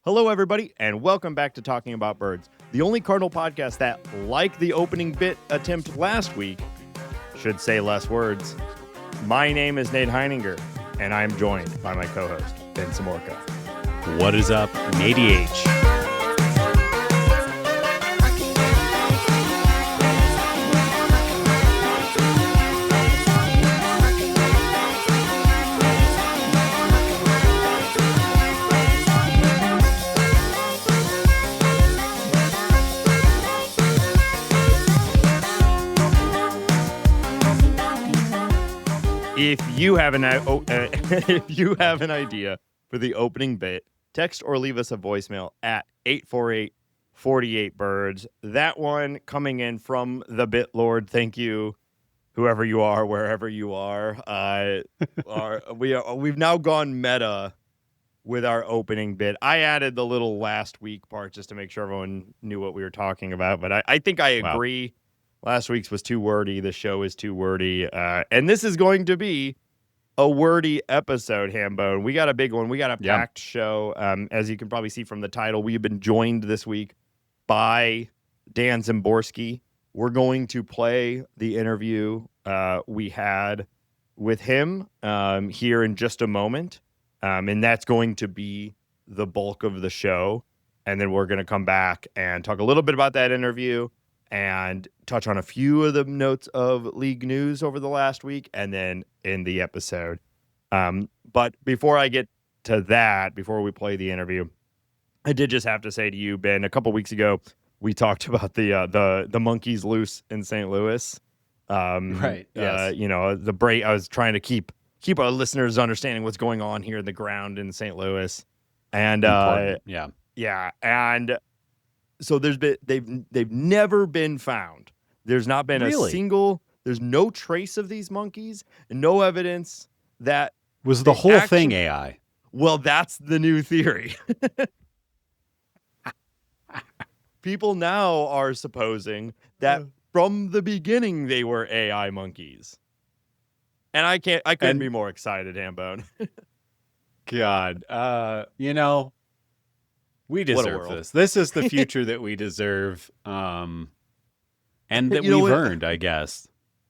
Hello, everybody, and welcome back to Talking About Birds, the only Cardinal podcast that, like the opening bit attempt last week, should say less words. My name is Nate Heininger, and I am joined by my co-host, Dan Szymborski. What is up, Natey H? If you have an idea for the opening bit, text or leave us a voicemail at 848-48-BIRDS. That one coming in from the Bit Lord. Thank you, whoever you are, wherever you are. We've now gone meta with our opening bit. I added the little last week part just to make sure everyone knew what we were talking about, but I think I agree. Wow. Last week's was too wordy. The show is too wordy. And this is going to be a wordy episode, Hambone. We got a big one. We got a packed show. As you can probably see from the title, we've been joined this week by Dan Szymborski. We're going to play the interview we had with him here in just a moment. And that's going to be the bulk of the show. And then we're going to come back and talk a little bit about that interview and touch on a few of the notes of league news over the last week and then in the episode. But before I get to that, before we play the interview, I did just have to say to you, Ben, a couple weeks ago, we talked about the monkeys loose in St. Louis. Right. Yes. I was trying to keep our listeners understanding what's going on here in the ground in St. Louis. And yeah. And so they've never been found. There's not been a single, there's no trace of these monkeys and no evidence that was the whole thing AI. Well, that's the new theory. People now are supposing that from the beginning they were AI monkeys. And I couldn't be more excited, Hambone. God, we deserve this. This is the future that we deserve, and that we've earned, I guess.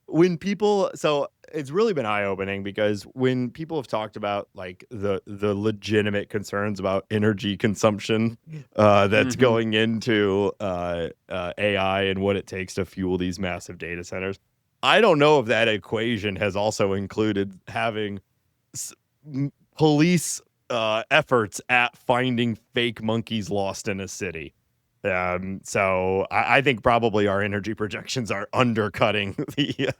So it's really been eye-opening because when people have talked about like the legitimate concerns about energy consumption that's going into AI and what it takes to fuel these massive data centers, I don't know if that equation has also included having police efforts at finding fake monkeys lost in a city. So I think probably our energy projections are undercutting the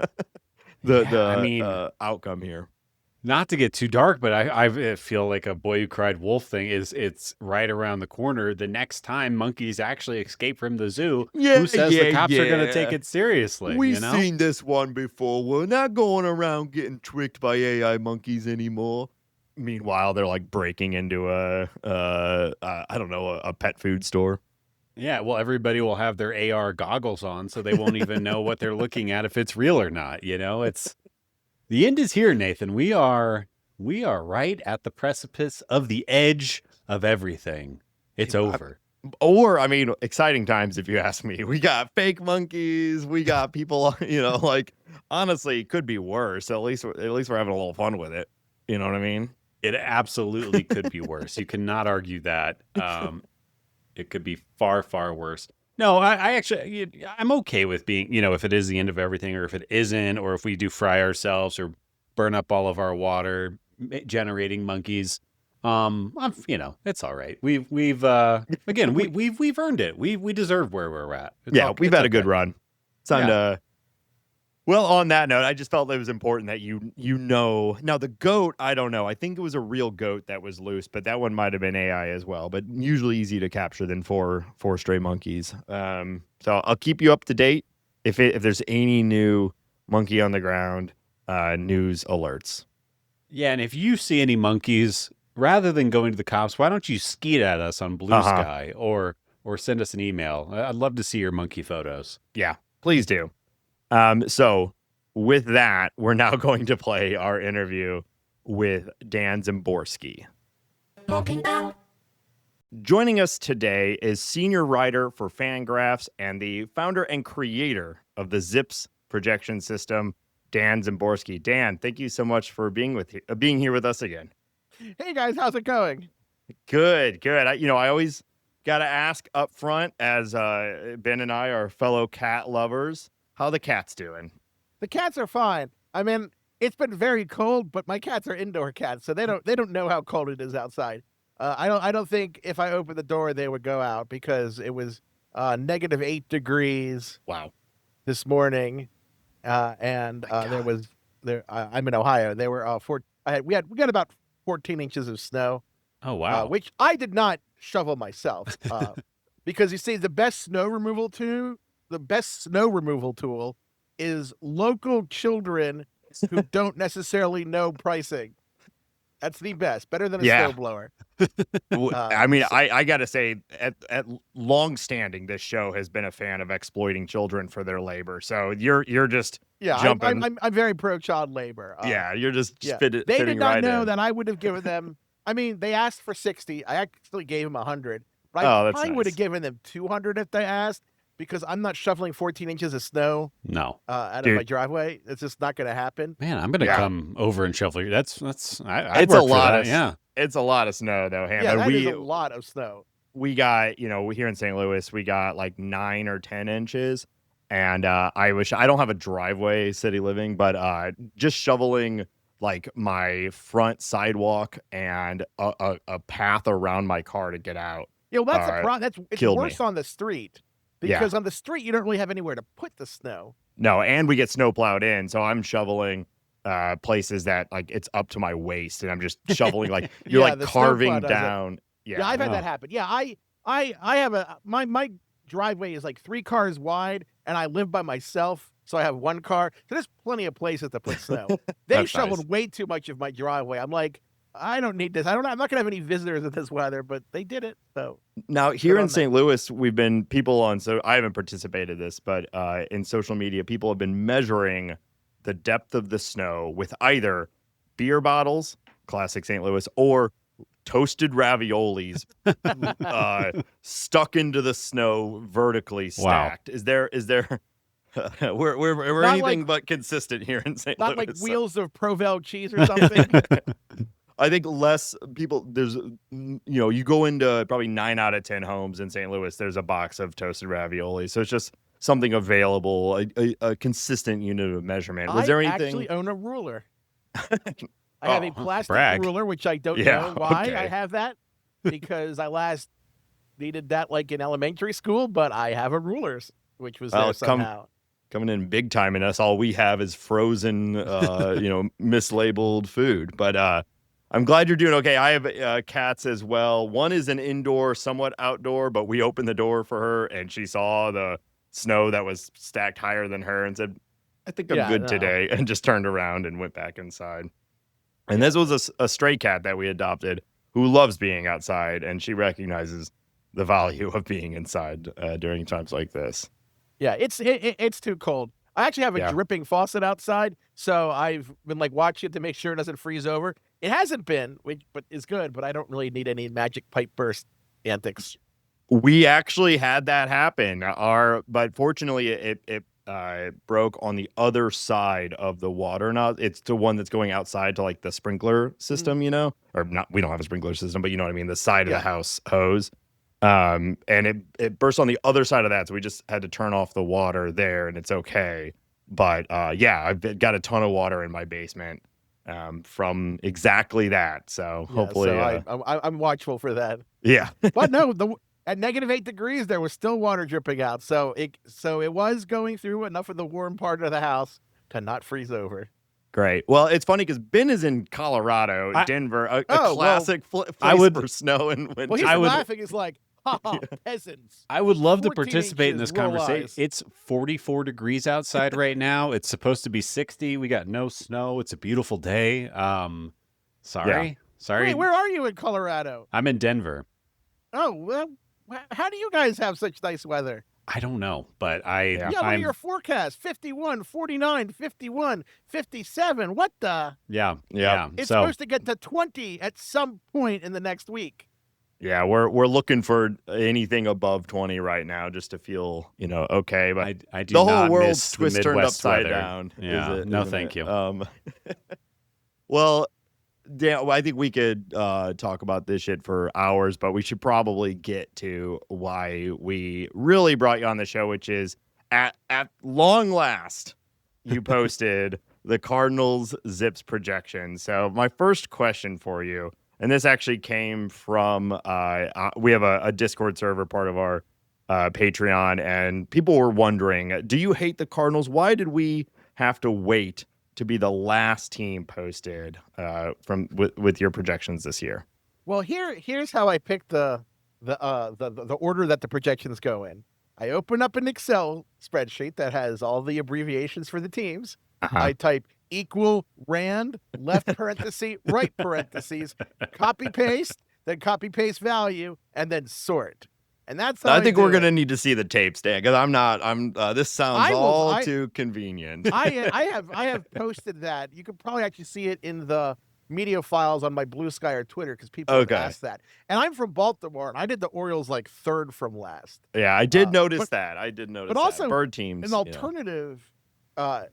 outcome here. Not to get too dark, but I feel like a boy who cried wolf thing it's right around the corner. The next time monkeys actually escape from the zoo, who says the cops are going to take it seriously? We've seen this one before. We're not going around getting tricked by AI monkeys anymore. Meanwhile, they're like breaking into a pet food store. Yeah, well, everybody will have their AR goggles on, so they won't even know what they're looking at if it's real or not. It's the end is here, Nathan. We are right at the precipice of the edge of everything. It's over. Exciting times if you ask me. We got fake monkeys. We got people. Honestly, it could be worse. At least we're having a little fun with it. You know what I mean? It absolutely could be worse. You cannot argue that. It could be far, far worse. No, I'm okay with being, if it is the end of everything or if it isn't, or if we do fry ourselves or burn up all of our water generating monkeys. It's all right. We've earned it. We deserve where we're at. We've had a good run. It's time to. Well, on that note, I just felt it was important that now the goat, I don't know. I think it was a real goat that was loose, but that one might have been AI as well, but usually easy to capture than four stray monkeys. So I'll keep you up to date if there's any new monkey on the ground news alerts. Yeah, and if you see any monkeys, rather than going to the cops, why don't you skeet at us on Blue Sky or send us an email? I'd love to see your monkey photos. Yeah, please do. So with that, we're now going to play our interview with Dan Szymborski. Joining us today is senior writer for Fangraphs and the founder and creator of the Zips projection system, Dan Szymborski. Dan, thank you so much for being here with us again. Hey guys, how's it going? Good. I always got to ask up front, as Ben and I are fellow cat lovers, how the cats doing? The cats are fine. I mean, it's been very cold, but my cats are indoor cats, so they don't know how cold it is outside. I don't think if I opened the door they would go out because it was -8 degrees. Wow. This morning, and I'm in Ohio. There were we got about 14 inches of snow. Oh wow! Which I did not shovel myself, because you see, the best snow removal tool is local children who don't necessarily know pricing. That's the best. Better than a snowblower. I got to say, at long standing, this show has been a fan of exploiting children for their labor. So you're just jumping. I'm very pro child labor. You're just fitting They did not right know in. that I would have given them. I mean, they asked for 60. I actually gave them 100. But I probably would have given them 200 if they asked, because I'm not shoveling 14 inches of snow. No, out of my driveway. It's just not going to happen. Man, I'm going to come over and shovel you. It's a lot. It's a lot of snow, though. That is a lot of snow. We got, here in St. Louis, we got like 9 or 10 inches. And I don't have a driveway city living, but just shoveling like my front sidewalk and a path around my car to get out. Yeah, well, that's the problem. It's worse on the street. Because on the street, you don't really have anywhere to put the snow. No, and we get snow plowed in, so I'm shoveling places that like it's up to my waist, and I'm just shoveling like you're like carving down. Yeah, I've had that happen. Yeah, I have my driveway is like 3 cars wide, and I live by myself, so I have 1 car. So there's plenty of places to put snow. They shoveled way too much of my driveway. I'm like, I don't need this. I'm not going to have any visitors in this weather, but they did it. So now here in St. Louis, we've been I haven't participated in this, but in social media, people have been measuring the depth of the snow with either beer bottles, classic St. Louis, or toasted raviolis stuck into the snow vertically stacked. Wow. Is there we're anything but consistent here in St. Louis. Not like wheels of Provel cheese or something. I think less people, you go into probably 9 out of 10 homes in St. Louis, there's a box of toasted ravioli. So it's just something available, a consistent unit of measurement. Was there anything? I actually own a ruler. I have a plastic ruler, which I don't know why I have that, because I last needed that like in elementary school, but I have a ruler, which was there somehow. Coming in big time, and us all we have is frozen, mislabeled food. But I'm glad you're doing okay. I have cats as well. One is an indoor, somewhat outdoor, but we opened the door for her, and she saw the snow that was stacked higher than her and said, I think I'm good today, and just turned around and went back inside. And this was a stray cat that we adopted who loves being outside, and she recognizes the value of being inside during times like this. Yeah, it's too cold. I actually have a dripping faucet outside, so I've been like watching it to make sure it doesn't freeze over. It hasn't been, but it's good, but I don't really need any magic pipe burst antics. We actually had that happen. But fortunately it broke on the other side of the water. Now it's the one that's going outside to like the sprinkler system, or not. We don't have a sprinkler system, but you know what I mean? The side of the house hose. And it burst on the other side of that. So we just had to turn off the water there, and it's okay. But I've got a ton of water in my basement from exactly that. So hopefully, I'm watchful for that. Yeah. But no, at -8 degrees, there was still water dripping out. So it was going through enough of the warm part of the house to not freeze over. Great. Well, it's funny because Ben is in Colorado, Denver, a classic place for snow and winter. Well, he's laughing. It's like, peasants. I would love to participate in this conversation. It's 44 degrees outside right now. It's supposed to be 60. We got no snow. It's a beautiful day. Sorry. Wait, where are you in Colorado? I'm in Denver. Oh, well, how do you guys have such nice weather? I don't know, but what are your forecasts? 51, 49, 51, 57. What the? Yeah. It's supposed to get to 20 at some point in the next week. Yeah, we're looking for anything above 20 right now just to feel, okay. But I do the whole not world's miss the twist turned Midwest upside weather. down. Yeah, no, Isn't thank it? you. Well, Dan, I think we could talk about this shit for hours, but we should probably get to why we really brought you on the show, which is at long last, you posted the Cardinals Zips projection. So my first question for you, and this actually came from we have a Discord server, part of our Patreon, and people were wondering, do you hate the Cardinals? Why did we have to wait to be the last team posted with your projections this year? Well, here's how I picked the order that the projections go in. I open up an Excel spreadsheet that has all the abbreviations for the teams. I type equal rand, left parenthesis, right parentheses, copy paste, then copy paste value, and then sort. And that's how I think we're gonna it. need to see the tapes, Dan, because I'm this sounds too convenient. I have posted that. You could probably actually see it in the media files on my Blue Sky or Twitter because people have asked that. And I'm from Baltimore, and I did the Orioles like third from last. Yeah, I did notice that. I did notice but also, that. Bird teams. An alternative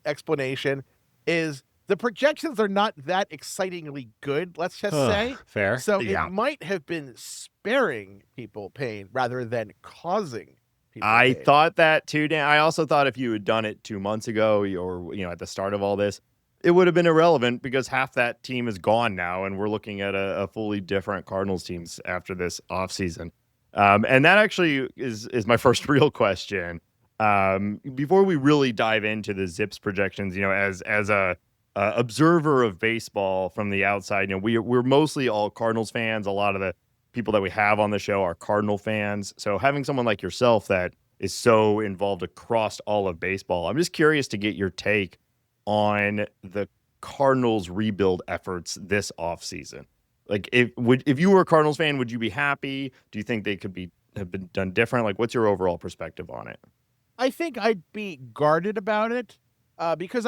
explanation is the projections are not that excitingly good, let's just say. Fair. So it might have been sparing people pain rather than causing people I pain. thought that too, Dan. I also thought if you had done it 2 months ago or at the start of all this, it would have been irrelevant because half that team is gone now, and we're looking at a fully different Cardinals teams after this offseason. And that actually is my first real question. Before we really dive into the Zips projections, as a observer of baseball from the outside, we're mostly all Cardinals fans. A lot of the people that we have on the show are Cardinal fans. So having someone like yourself that is so involved across all of baseball, I'm just curious to get your take on the Cardinals rebuild efforts this offseason. Like if you were a Cardinals fan, would you be happy? Do you think they could have been done different? Like, what's your overall perspective on it? I think I'd be guarded about it because,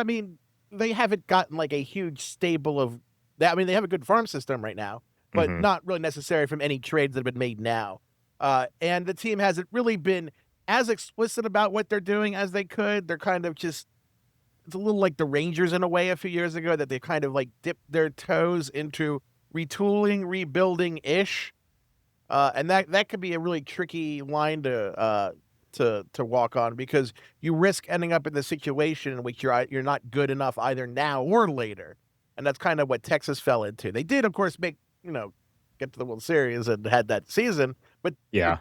they haven't gotten like a huge stable of that. They have a good farm system right now, but not really necessary from any trades that have been made now. And the team hasn't really been as explicit about what they're doing as they could. They're kind of just, it's a little like the Rangers in a way a few years ago, that they kind of like dipped their toes into retooling, rebuilding-ish. And that could be a really tricky line to walk on, because you risk ending up in the situation in which you're not good enough either now or later. And that's kind of what Texas fell into. They did, of course, get to the World Series and had that season, but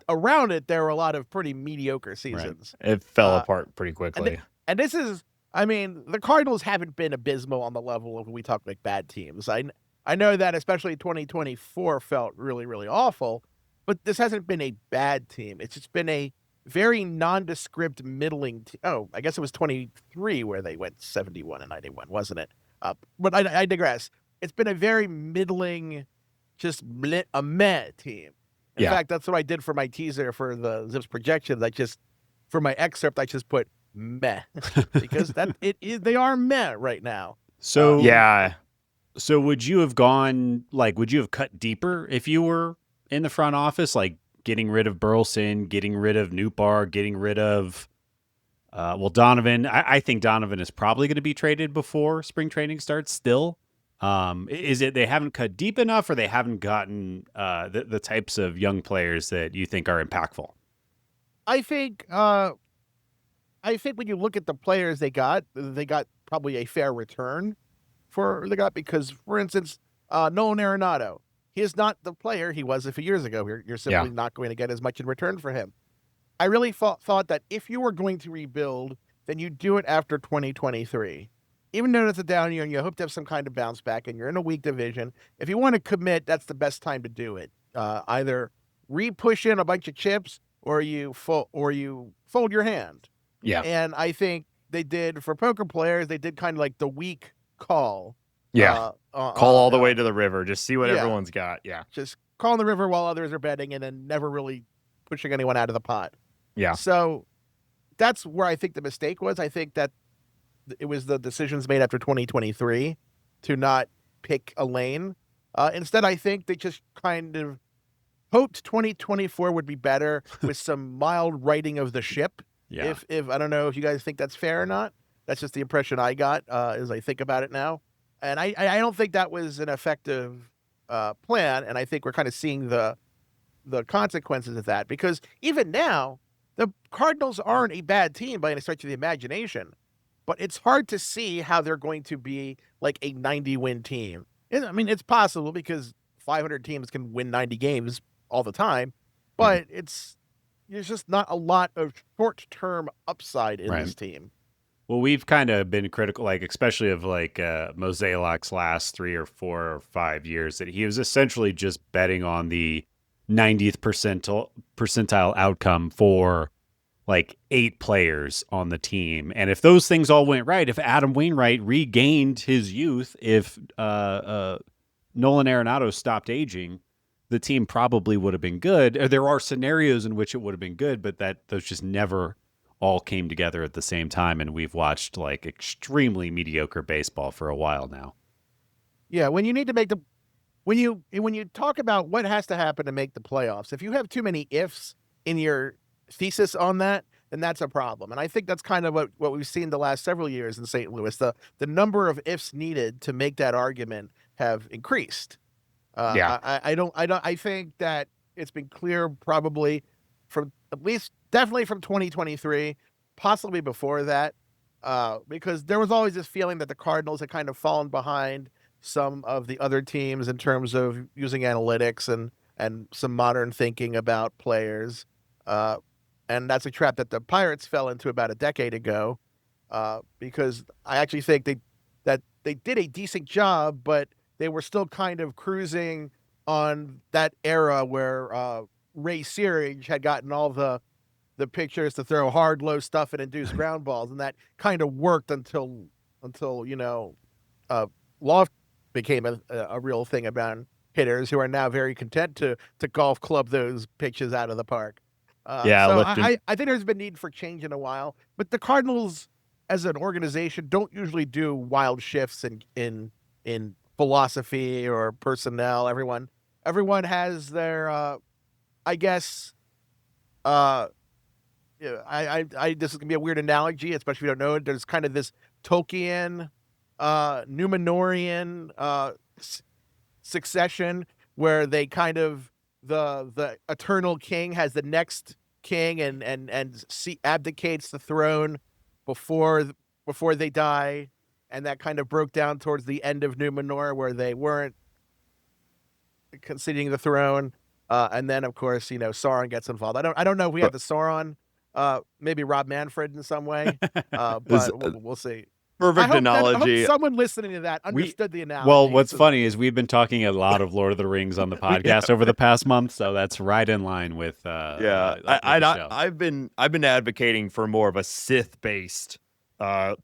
around it, there were a lot of pretty mediocre seasons. Right. It fell apart pretty quickly. And this is, the Cardinals haven't been abysmal on the level of when we talk like bad teams. I know that especially 2024 felt really, really awful, but this hasn't been a bad team. It's just been a very nondescript middling. I guess it was 23 where they went 71 and 91, wasn't it? But I digress. It's been a very middling, just a meh team. In fact, that's what I did for my teaser for the Zips projections. For my excerpt, I just put meh because they are meh right now. So So would you have would you have cut deeper if you were in the front office, like getting rid of Burleson, getting rid of Nootbaar, getting rid of Donovan? I think Donovan is probably going to be traded before spring training starts still. Is it they haven't cut deep enough, or they haven't gotten the types of young players that you think are impactful? I think when you look at the players they got probably a fair return because, for instance, Nolan Arenado, he is not the player he was a few years ago. You're simply not going to get as much in return for him. I really thought that if you were going to rebuild, then you do it after 2023. Even though it's a down year and you hope to have some kind of bounce back and you're in a weak division, if you want to commit, that's the best time to do it. Either re-push in a bunch of chips or you fold your hand. Yeah. And I think they did, for poker players, they did kind of like the weak call. Yeah. Call all the way to the river. Just see what everyone's got. Yeah. Just call the river while others are betting and then never really pushing anyone out of the pot. Yeah. So that's where I think the mistake was. I think that it was the decisions made after 2023 to not pick a lane. Instead, I think they just kind of hoped 2024 would be better with some mild righting of the ship. Yeah. If I don't know if you guys think that's fair or not. That's just the impression I got as I think about it now. And I don't think that was an effective plan. And I think we're kind of seeing the consequences of that, because even now, the Cardinals aren't a bad team by any stretch of the imagination, but it's hard to see how they're going to be like a 90-win team. I mean, it's possible because 500 teams can win 90 games all the time, but there's just not a lot of short-term upside in this team. Well, we've kind of been critical, like especially of like Mozeliak's last 3 or 4 or 5 years, that he was essentially just betting on the 90th percentile outcome for like 8 players on the team. And if those things all went right, if Adam Wainwright regained his youth, if Nolan Arenado stopped aging, the team probably would have been good. There are scenarios in which it would have been good, but those just never all came together at the same time. And we've watched like extremely mediocre baseball for a while now. Yeah. When you need to make when you talk about what has to happen to make the playoffs, if you have too many ifs in your thesis on that, then that's a problem. And I think that's kind of what we've seen the last several years in St. Louis. The number of ifs needed to make that argument have increased. I think that it's been clear probably from definitely from 2023, possibly before that, because there was always this feeling that the Cardinals had kind of fallen behind some of the other teams in terms of using analytics and some modern thinking about players. And that's a trap that the Pirates fell into about a decade ago, because I actually think that they did a decent job, but they were still kind of cruising on that era where Ray Searage had gotten all the pictures to throw hard, low stuff and induce ground balls, and that kind of worked until Loft became a real thing about hitters who are now very content to golf club those pitches out of the park. I think there's been need for change in a while, but the Cardinals as an organization don't usually do wild shifts in philosophy or personnel. Everyone has their I guess this is gonna be a weird analogy, especially if you don't know it. There's kind of this Tolkien Numenorian succession where they kind of the eternal king has the next king and abdicates the throne before they die, and that kind of broke down towards the end of Numenor where they weren't conceding the throne, and then of course Sauron gets involved. I don't know if we have the Sauron, maybe Rob Manfred in some way, but we'll see. Perfect analogy. I hope someone listening to that understood the analogy. Well, what's funny is we've been talking a lot of Lord of the Rings on the podcast over the past month, so that's right in line with I've been advocating for more of a Sith-based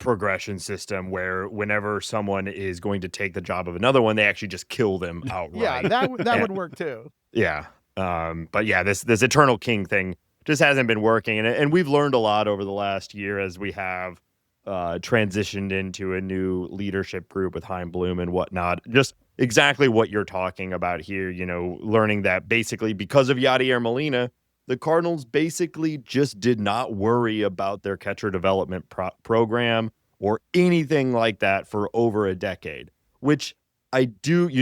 progression system where whenever someone is going to take the job of another one, they actually just kill them outright. Yeah, that would work too. Yeah. But yeah, this Eternal King thing just hasn't been working, and we've learned a lot over the last year as we have transitioned into a new leadership group with Chaim Bloom and whatnot. Just exactly what you're talking about here, learning that basically because of Yadier Molina, the Cardinals basically just did not worry about their catcher development program or anything like that for over a decade, which you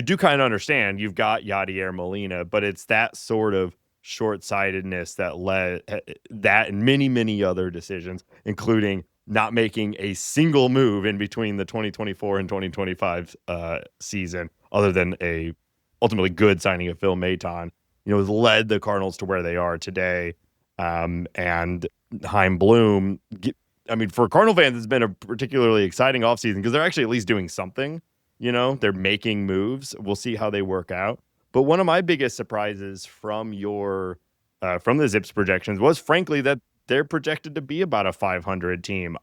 do kind of understand. You've got Yadier Molina, but it's that sort of short-sightedness that led that and many, many other decisions, including not making a single move in between the 2024 and 2025 season, other than a ultimately good signing of Phil Maton, has led the Cardinals to where they are today. And Chaim Bloom, for Cardinal fans, it's been a particularly exciting offseason because they're actually at least doing something. They're making moves. We'll see how they work out. But one of my biggest surprises from from the Zips projections was, frankly, that they're projected to be about a 500 team.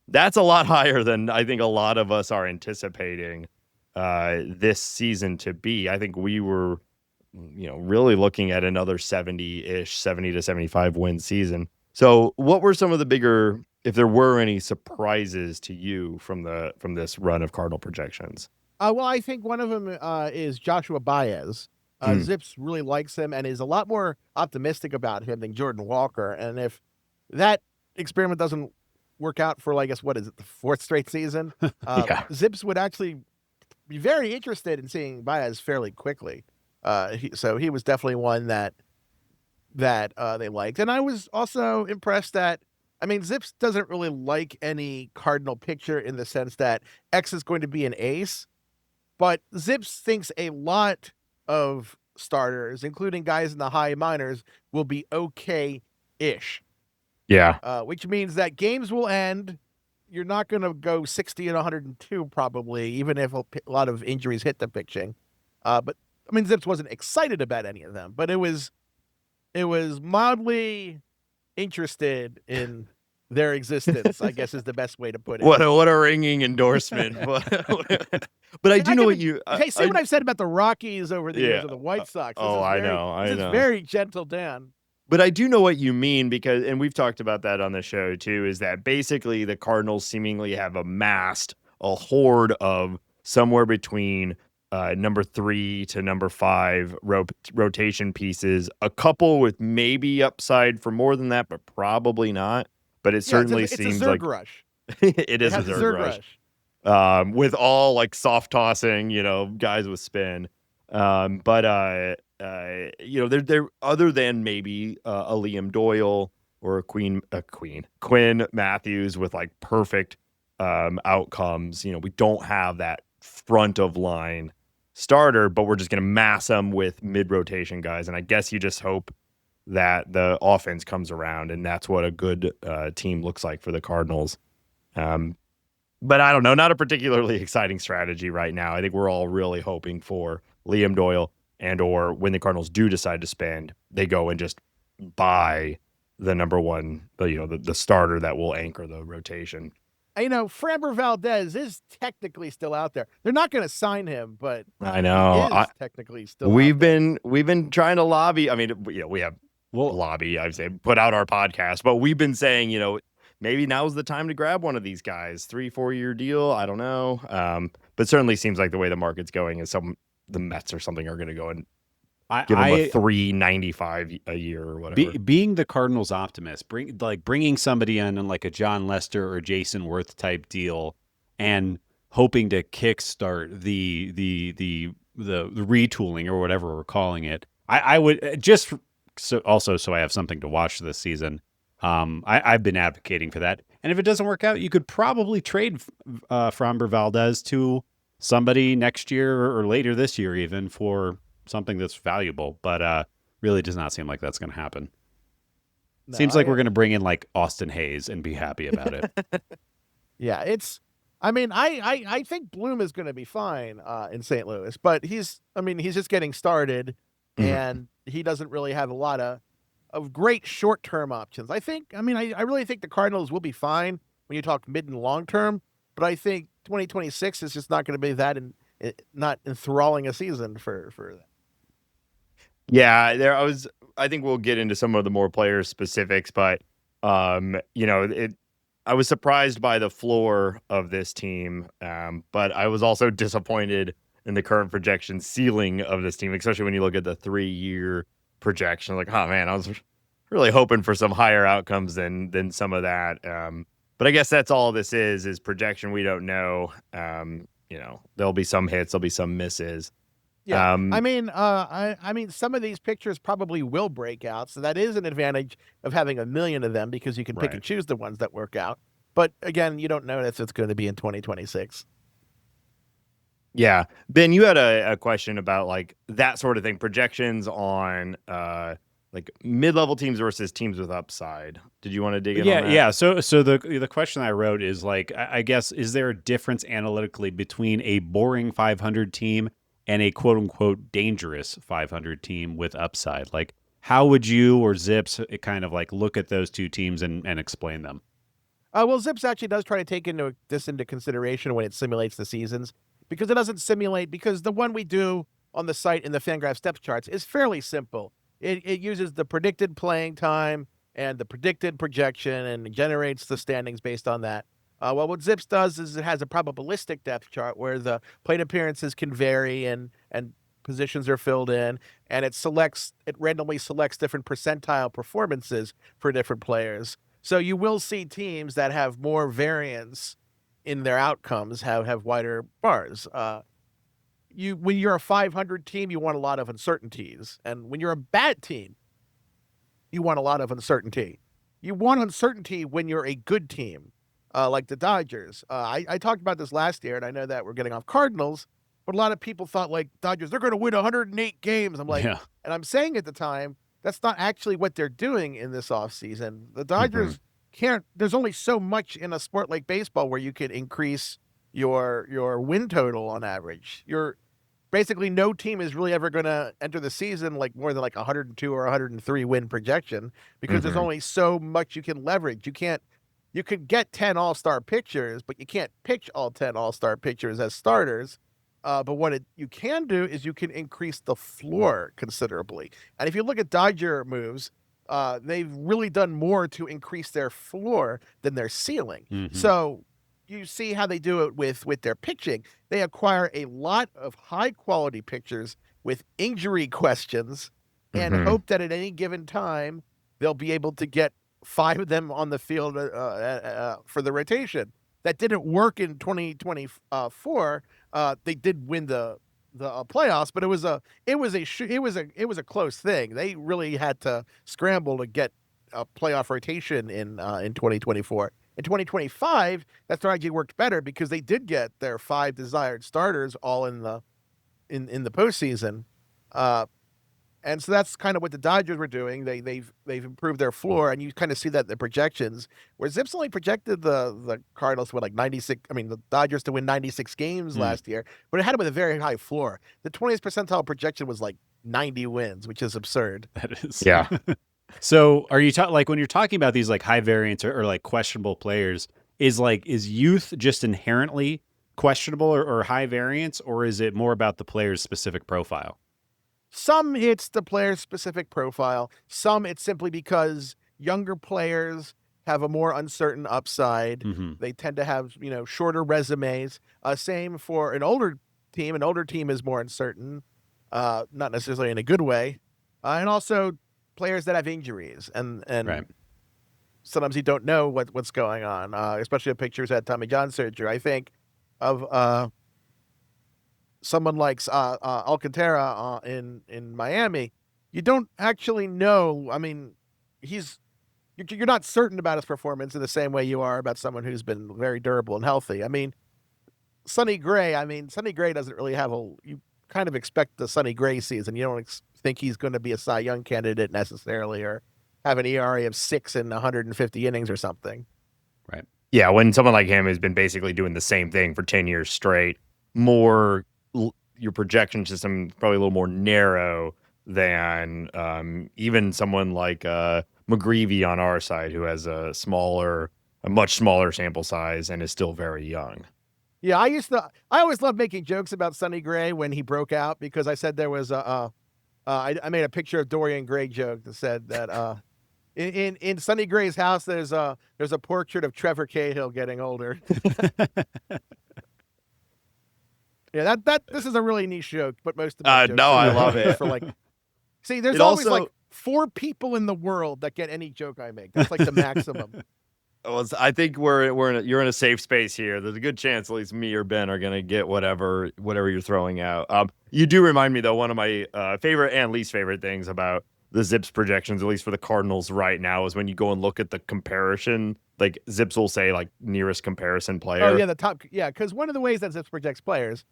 That's a lot higher than I think a lot of us are anticipating this season to be. I think we were, really looking at another 70 to 75 win season. So what were some of the bigger, if there were any surprises to you from this run of Cardinal projections? Well, I think one of them is Joshua Baez. Zips really likes him and is a lot more optimistic about him than Jordan Walker. And if that experiment doesn't work out for, I guess, what is it, the 4th straight season? Zips would actually be very interested in seeing Baez fairly quickly. So he was definitely one that they liked. And I was also impressed that, I mean, Zips doesn't really like any Cardinal picture in the sense that X is going to be an ace, but Zips thinks a lot of starters, including guys in the high minors, will be okay-ish. Yeah. Which means that games will end. You're not going to go 60 and 102 probably, even if a lot of injuries hit the pitching. But I mean, Zips wasn't excited about any of them, but it was mildly interested in their existence, I guess is the best way to put it. What a ringing endorsement. But I do know what you... Hey, see what I've said about the Rockies over the years of the White Sox. I know. This is very gentle, Dan. But I do know what you mean because, and we've talked about that on the show too, is that basically the Cardinals seemingly have amassed a horde of somewhere between number 3 to number 5 rotation pieces, a couple with maybe upside for more than that, but probably not. But it certainly seems like rush. It is a Zerg rush. With all like soft tossing, guys with spin. But they're other than maybe a Liam Doyle or a Quinn Matthews with like perfect outcomes. We don't have that front of line starter, but we're just going to mass them with mid rotation guys. And I guess you just hope that the offense comes around, and that's what a good team looks like for the Cardinals. But I don't know, not a particularly exciting strategy right now. I think we're all really hoping for Liam Doyle, and or when the Cardinals do decide to spend, they go and just buy the number one, the starter that will anchor the rotation. Framber Valdez is technically still out there. They're not going to sign him, but I know he is technically still. We've been trying to lobby. I mean, we have lobby. I'd say put out our podcast, but we've been saying, maybe now's the time to grab one of these guys. 3-4 year deal. I don't know. But certainly seems like the way the market's going is the Mets or something are going to go and give him a $3.95 a year or whatever. Being the Cardinals optimist, bringing somebody in like a John Lester or Jason Worth type deal, and hoping to kickstart the retooling or whatever we're calling it. I would just so I have something to watch this season. I've been advocating for that, and if it doesn't work out, you could probably trade Framber Valdez to somebody next year or later this year, even for something that's valuable. But really does not seem like that's going to happen. No, Seems like we're going to bring in like Austin Hayes and be happy about it. Yeah, I think Bloom is going to be fine in St. Louis, but he's just getting started, and he doesn't really have a lot of great short-term options. I really think the Cardinals will be fine when you talk mid and long-term, but I think 2026 is just not going to be that not enthralling a season for that. Yeah, I think we'll get into some of the more player specifics, but I was surprised by the floor of this team, but I was also disappointed in the current projection ceiling of this team, especially when you look at the 3-year projection. Like, oh man, I was really hoping for some higher outcomes than some of that. But I guess that's all this is projection. We don't know. There'll be some hits, there'll be some misses. Yeah, some of these pictures probably will break out, so that is an advantage of having a million of them because you can pick and choose the ones that work out. But again, you don't know if it's going to be in 2026. Yeah, Ben, you had a question about like that sort of thing, projections on like mid-level teams versus teams with upside. Did you want to dig in on that? Yeah. So the question I wrote is like, I guess, is there a difference analytically between a boring 500 team and a quote unquote dangerous 500 team with upside? Like, how would you or Zips kind of like look at those two teams and explain them? Well, Zips actually does try to take this into consideration when it simulates the seasons, because it doesn't simulate, because the one we do on the site in the Fangraphs depth charts is fairly simple. It uses the predicted playing time and the predicted projection and generates the standings based on that. Well, what Zips does is it has a probabilistic depth chart where the plate appearances can vary and positions are filled in, and it randomly selects different percentile performances for different players. So you will see teams that have more variance in their outcomes have wider bars. When you're a 500 team, you want a lot of uncertainties, and when you're a bad team, you want a lot of uncertainty. You want uncertainty when you're a good team, like the Dodgers. I talked about this last year, and I know that we're getting off Cardinals, but a lot of people thought, like, Dodgers, they're going to win 108 games. I'm like, and I'm saying at the time, that's not actually what they're doing in this offseason. The Dodgers can't, there's only so much in a sport like baseball where you can increase your win total on average. Basically, no team is really ever going to enter the season like more than like 102 or 103 win projection, because there's only so much you can leverage. You could get 10 all-star pitchers, but you can't pitch all 10 all-star pitchers as starters. But what you can do is you can increase the floor considerably. And if you look at Dodger moves, they've really done more to increase their floor than their ceiling. So you see how they do it with their pitching. They acquire a lot of high-quality pitchers with injury questions and hope that at any given time they'll be able to get 5 of them on the field for the rotation. That didn't work in 2024. They did win the playoffs, but it was a close thing. They really had to scramble to get a playoff rotation in 2024. In 2025, that strategy worked better because they did get their 5 desired starters all in the postseason. And so that's kind of what the Dodgers were doing. They've improved their floor, and you kind of see that in the projections. Where Zips only projected the Cardinals to win like 96. I mean, the Dodgers to win 96 games last year, but it had them with a very high floor. The 20th percentile projection was like 90 wins, which is absurd. That is, yeah. So are you like when you're talking about these like high variance or like questionable players, is youth just inherently questionable or high variance, or is it more about the player's specific profile? Some it's the player's specific profile. Some it's simply because younger players have a more uncertain upside. They tend to have, shorter resumes. Same for an older team. An older team is more uncertain, not necessarily in a good way. And also players that have injuries and right. Sometimes you don't know what's going on, especially if pitchers had Tommy John surgery. I think of someone like Alcantara in Miami. You don't actually know. I mean, you're not certain about his performance in the same way you are about someone who's been very durable and healthy. I mean, Sonny Gray doesn't really have you kind of expect the Sonny Gray season. You don't think he's going to be a Cy Young candidate necessarily, or have an ERA of 6 in 150 innings or something. Right. Yeah, when someone like him has been basically doing the same thing for 10 years straight, your projection system is probably a little more narrow than even someone like McGreevy on our side, who has a much smaller sample size and is still very young. Yeah, I always loved making jokes about Sonny Gray when he broke out, because I said there was I made a picture of Dorian Gray joke that said that in Sonny Gray's house there's a portrait of Trevor Cahill getting older. Yeah, this is a really niche joke, but most of my jokes I love it. For there's always like 4 people in the world that get any joke I make. That's like the maximum. Well, I think you're in a safe space here. There's a good chance at least me or Ben are gonna get whatever you're throwing out. You do remind me though, one of my favorite and least favorite things about the Zips projections, at least for the Cardinals right now, is when you go and look at the comparison. Like Zips will say like nearest comparison player. Oh yeah, because one of the ways that Zips projects players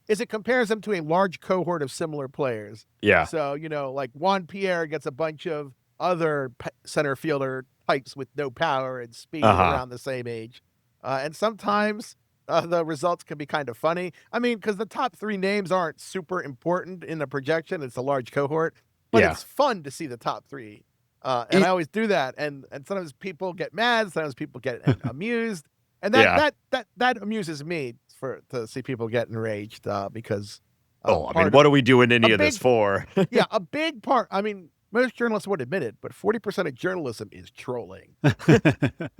is it compares them to a large cohort of similar players. Yeah. So, like Juan Pierre gets a bunch of other center fielder types with no power and speed around the same age. And sometimes the results can be kind of funny. I mean, because the top 3 names aren't super important in the projection. It's a large cohort. But it's fun to see the top 3. And I always do that. And sometimes people get mad. Sometimes people get amused. And that amuses me to see people get enraged because. What are we doing any of this for? Yeah, a big part. I mean, most journalists would admit it, but 40% of journalism is trolling. The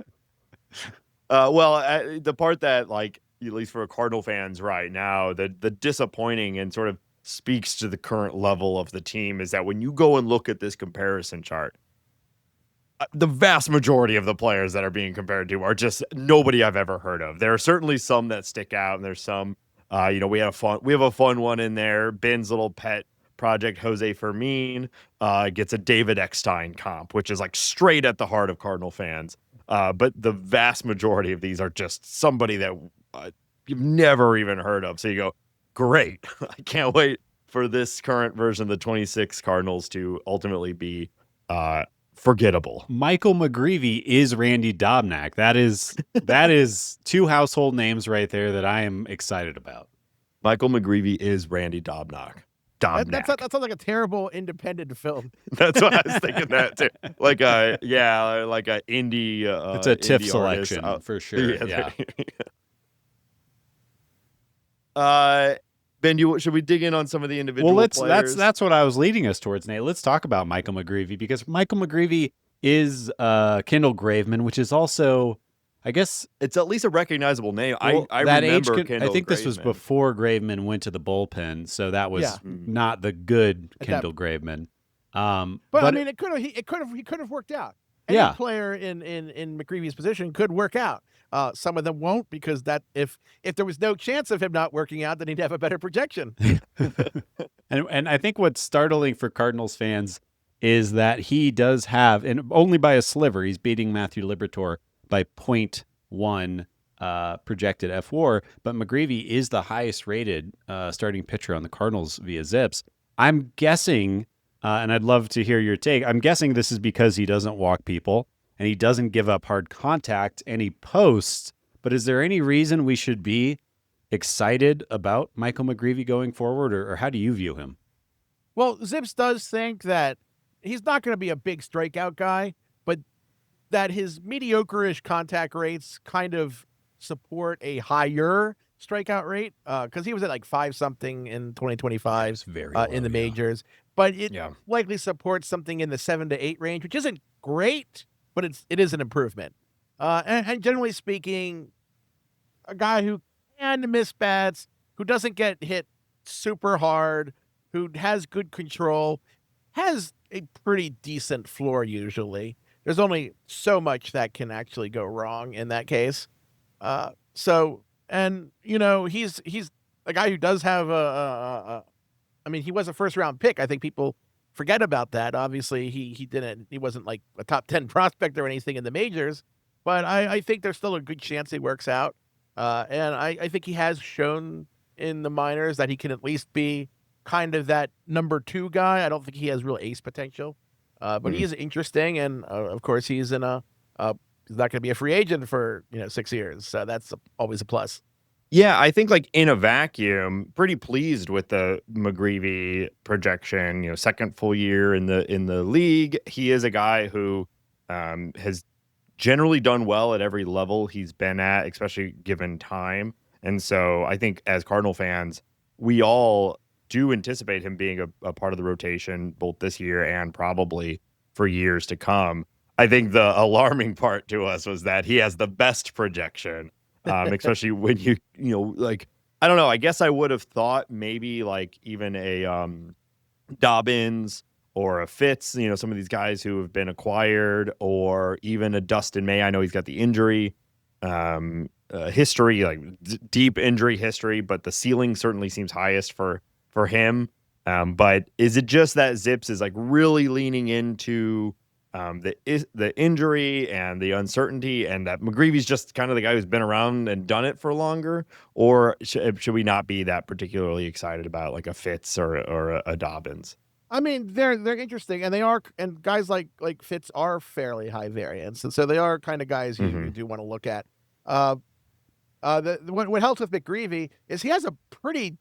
part that, like, at least for Cardinal fans right now, the disappointing and sort of speaks to the current level of the team is that when you go and look at this comparison chart, the vast majority of the players that are being compared to are just nobody I've ever heard of. There are certainly some that stick out, and there's some, we have a fun one in there. Ben's little pet project, Jose Fermin, gets a David Eckstein comp, which is like straight at the heart of Cardinal fans. But the vast majority of these are just somebody that you've never even heard of. So you go, great. I can't wait for this current version of the 26 Cardinals to ultimately be forgettable. Michael McGreevy is Randy Dobnak. That is two household names right there that I am excited about. Michael McGreevy is Randy Dobnak. That sounds like a terrible independent film. That's what I was thinking that too. Like a indie. It's a TIFF indie selection artist. for sure. Yeah. Ben, should we dig in on some of the individual players? That's what I was leading us towards, Nate. Let's talk about Michael McGreevy, because Michael McGreevy is Kendall Graveman, which is also, I guess, it's at least a recognizable name. Well, I that remember age. Kendall I think this Graveman. was before Graveman went to the bullpen, so that was not the good Kendall Graveman. But I mean, he could have worked out. Any player in McGreevy's position could work out. Some of them won't, because that if there was no chance of him not working out, then he'd have a better projection. And I think what's startling for Cardinals fans is that he does have, and only by a sliver, he's beating Matthew Liberatore by 0.1 projected F4, but McGreevy is the highest rated starting pitcher on the Cardinals via Zips. I'm guessing, and I'd love to hear your take, I'm guessing this is because he doesn't walk people and he doesn't give up hard contact and he posts, but is there any reason we should be excited about Michael McGreevy going forward, or how do you view him? Well, Zips does think that he's not going to be a big strikeout guy, but that his mediocre-ish contact rates kind of support a higher strikeout rate, because he was at like 5-something in 2025 very low, in the majors. But it likely supports something in the 7 to 8 range, which isn't great, but it is an improvement. And generally speaking, a guy who can miss bats, who doesn't get hit super hard, who has good control, has a pretty decent floor usually. There's only so much that can actually go wrong in that case. And you know, he's a guy who does have I mean, he was a first-round pick. I think people forget about that. Obviously, he wasn't like a top 10 prospect or anything in the majors, but I think there's still a good chance he works out. And I think he has shown in the minors that he can at least be kind of that number 2 guy. I don't think he has real ace potential, but he is interesting. And of course, he's not going to be a free agent for 6 years, so that's always a plus. Yeah, I think like in a vacuum, pretty pleased with the McGreevy projection. Second full year in the league. He is a guy who has generally done well at every level he's been at, especially given time. And so I think as Cardinal fans, we all do anticipate him being a part of the rotation both this year and probably for years to come. I think the alarming part to us was that he has the best projection. Especially when like, I don't know, I guess I would have thought maybe like even a Dobbins or a Fitz, some of these guys who have been acquired, or even a Dustin May. I know he's got the injury history, like deep injury history, but the ceiling certainly seems highest for him. But is it just that Zips is like really leaning into the injury and the uncertainty, and that McGreevy's just kind of the guy who's been around and done it for longer? Or should we not be that particularly excited about like a Fitz or a Dobbins? I mean, they're interesting, and they are, and guys like Fitz are fairly high variance, and so they are kind of guys you do want to look at. What helps with McGreevy is he has a pretty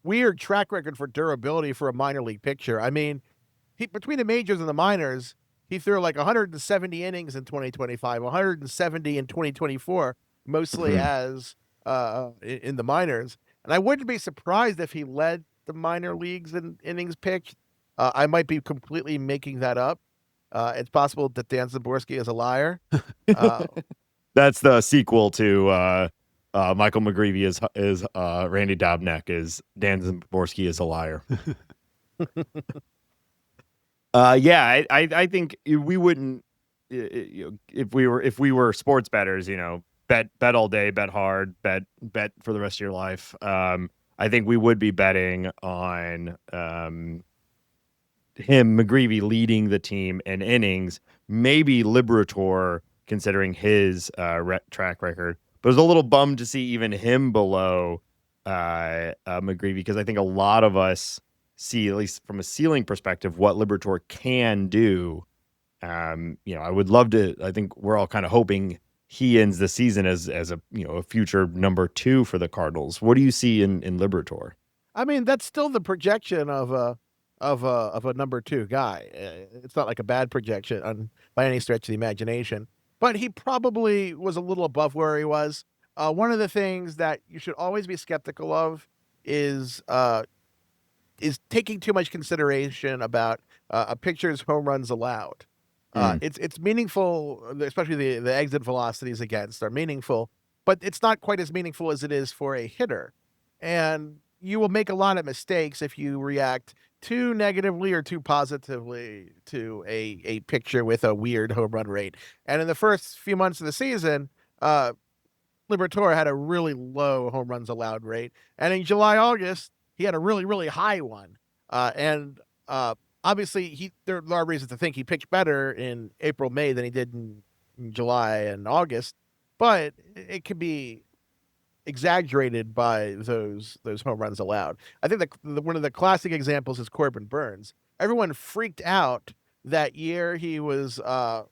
weird track record for durability for a minor league pitcher. I mean, between the majors and the minors, he threw like 170 innings in 2025, 170 in 2024, mostly as in the minors. And I wouldn't be surprised if he led the minor leagues in innings pitched. I might be completely making that up. It's possible that Dan Szymborski is a liar. That's the sequel to Michael McGreevy is Randy Dobnak is Dan Szymborski is a liar. Yeah, I think we wouldn't if we were sports bettors, bet all day, bet hard, bet for the rest of your life. I think we would be betting on him, McGreevy, leading the team in innings, maybe Liberatore considering his track record. But I was a little bummed to see even him below McGreevy, because I think a lot of us see, at least from a ceiling perspective, what Liberatore can do. I would love to. I think we're all kind of hoping he ends the season as a a future number 2 for the Cardinals. What do you see in Liberatore? I mean, that's still the projection of a number 2 guy. It's not like a bad projection by any stretch of the imagination, but he probably was a little above where he was. One of the things that you should always be skeptical of is taking too much consideration about a pitcher's home runs allowed. It's meaningful, especially the exit velocities against are meaningful, but it's not quite as meaningful as it is for a hitter. And you will make a lot of mistakes if you react too negatively or too positively to a pitcher with a weird home run rate. And in the first few months of the season, Liberatore had a really low home runs allowed rate. And in July, August, he had a really, really high one. Obviously, there are reasons to think he pitched better in April, May than he did in July and August, but it can be exaggerated by those home runs allowed. I think one of the classic examples is Corbin Burns. Everyone freaked out that year. He was I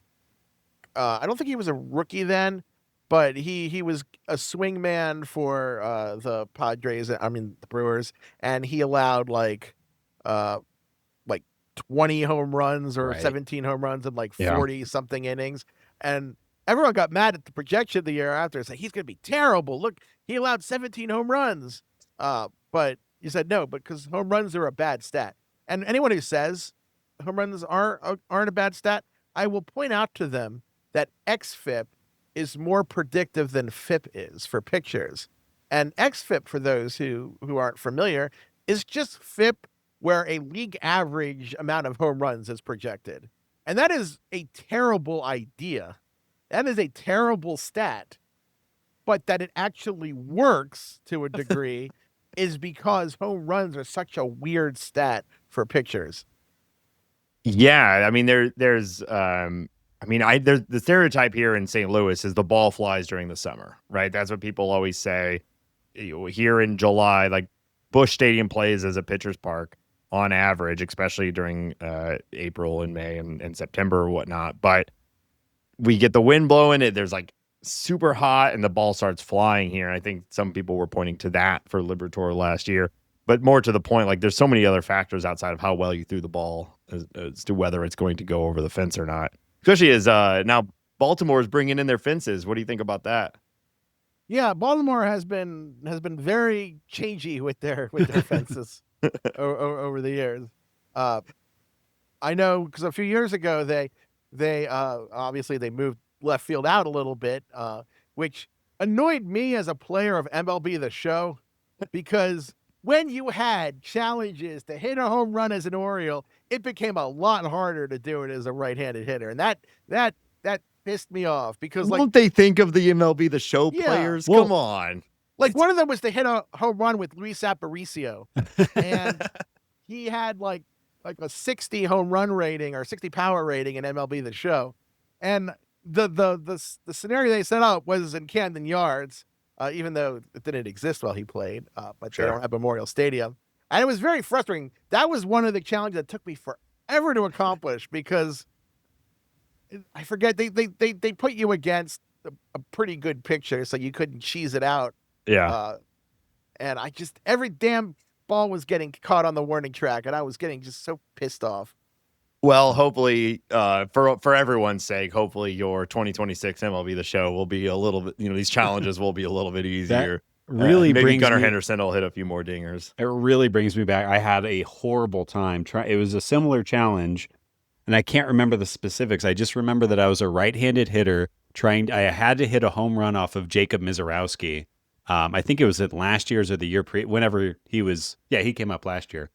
don't think he was a rookie then, but he was a swingman for the Padres. I mean the Brewers, and he allowed like 20 home runs or 17 home runs in like 40 something innings. And everyone got mad at the projection the year after. It's like, he's going to be terrible. Look, he allowed 17 home runs. But you said no, because home runs are a bad stat. And anyone who says home runs aren't a bad stat, I will point out to them that xFIP is more predictive than FIP is for pitchers. And xFIP, for those who aren't familiar, is just FIP where a league average amount of home runs is projected. And that is a terrible idea. That is a terrible stat. But that it actually works to a degree is because home runs are such a weird stat for pitchers. Yeah, I mean there's the stereotype here in St. Louis is the ball flies during the summer, right? That's what people always say. Here in July, like Busch Stadium plays as a pitcher's park on average, especially during April and May and September or whatnot. But we get the wind blowing it. There's like super hot and the ball starts flying here. And I think some people were pointing to that for Liberatore last year. But more to the point, like there's so many other factors outside of how well you threw the ball as to whether it's going to go over the fence or not. Especially as now Baltimore is bringing in their fences. What do you think about that? Yeah, Baltimore has been very changey with their fences over the years. I know because a few years ago they obviously they moved left field out a little bit, which annoyed me as a player of MLB The Show, because when you had challenges to hit a home run as an Oriole, it became a lot harder to do it as a right-handed hitter, and that pissed me off because won't they think of the MLB The Show players? Well, come on. Like one of them was to hit a home run with Luis Aparicio, and he had like a 60 home run rating or 60 power rating in MLB The Show, and the scenario they set up was in Camden Yards, even though it didn't exist while he played, but They don't have Memorial Stadium, and it was very frustrating. That was one of the challenges that took me forever to accomplish because I forget they put you against a pretty good pitcher, so you couldn't cheese it out. Yeah. And every damn ball was getting caught on the warning track, and I was getting just so pissed off. Well, hopefully, for everyone's sake, hopefully your 2026 MLB The Show will be a little bit, these challenges will be a little bit easier. Really maybe brings Gunnar me, Henderson will hit a few more dingers. It really brings me back. I had a horrible time. It was a similar challenge, and I can't remember the specifics. I just remember that I was a right-handed hitter I had to hit a home run off of Jacob Mizorowski. I think it was at last year's or the year whenever he was. Yeah, he came up last year.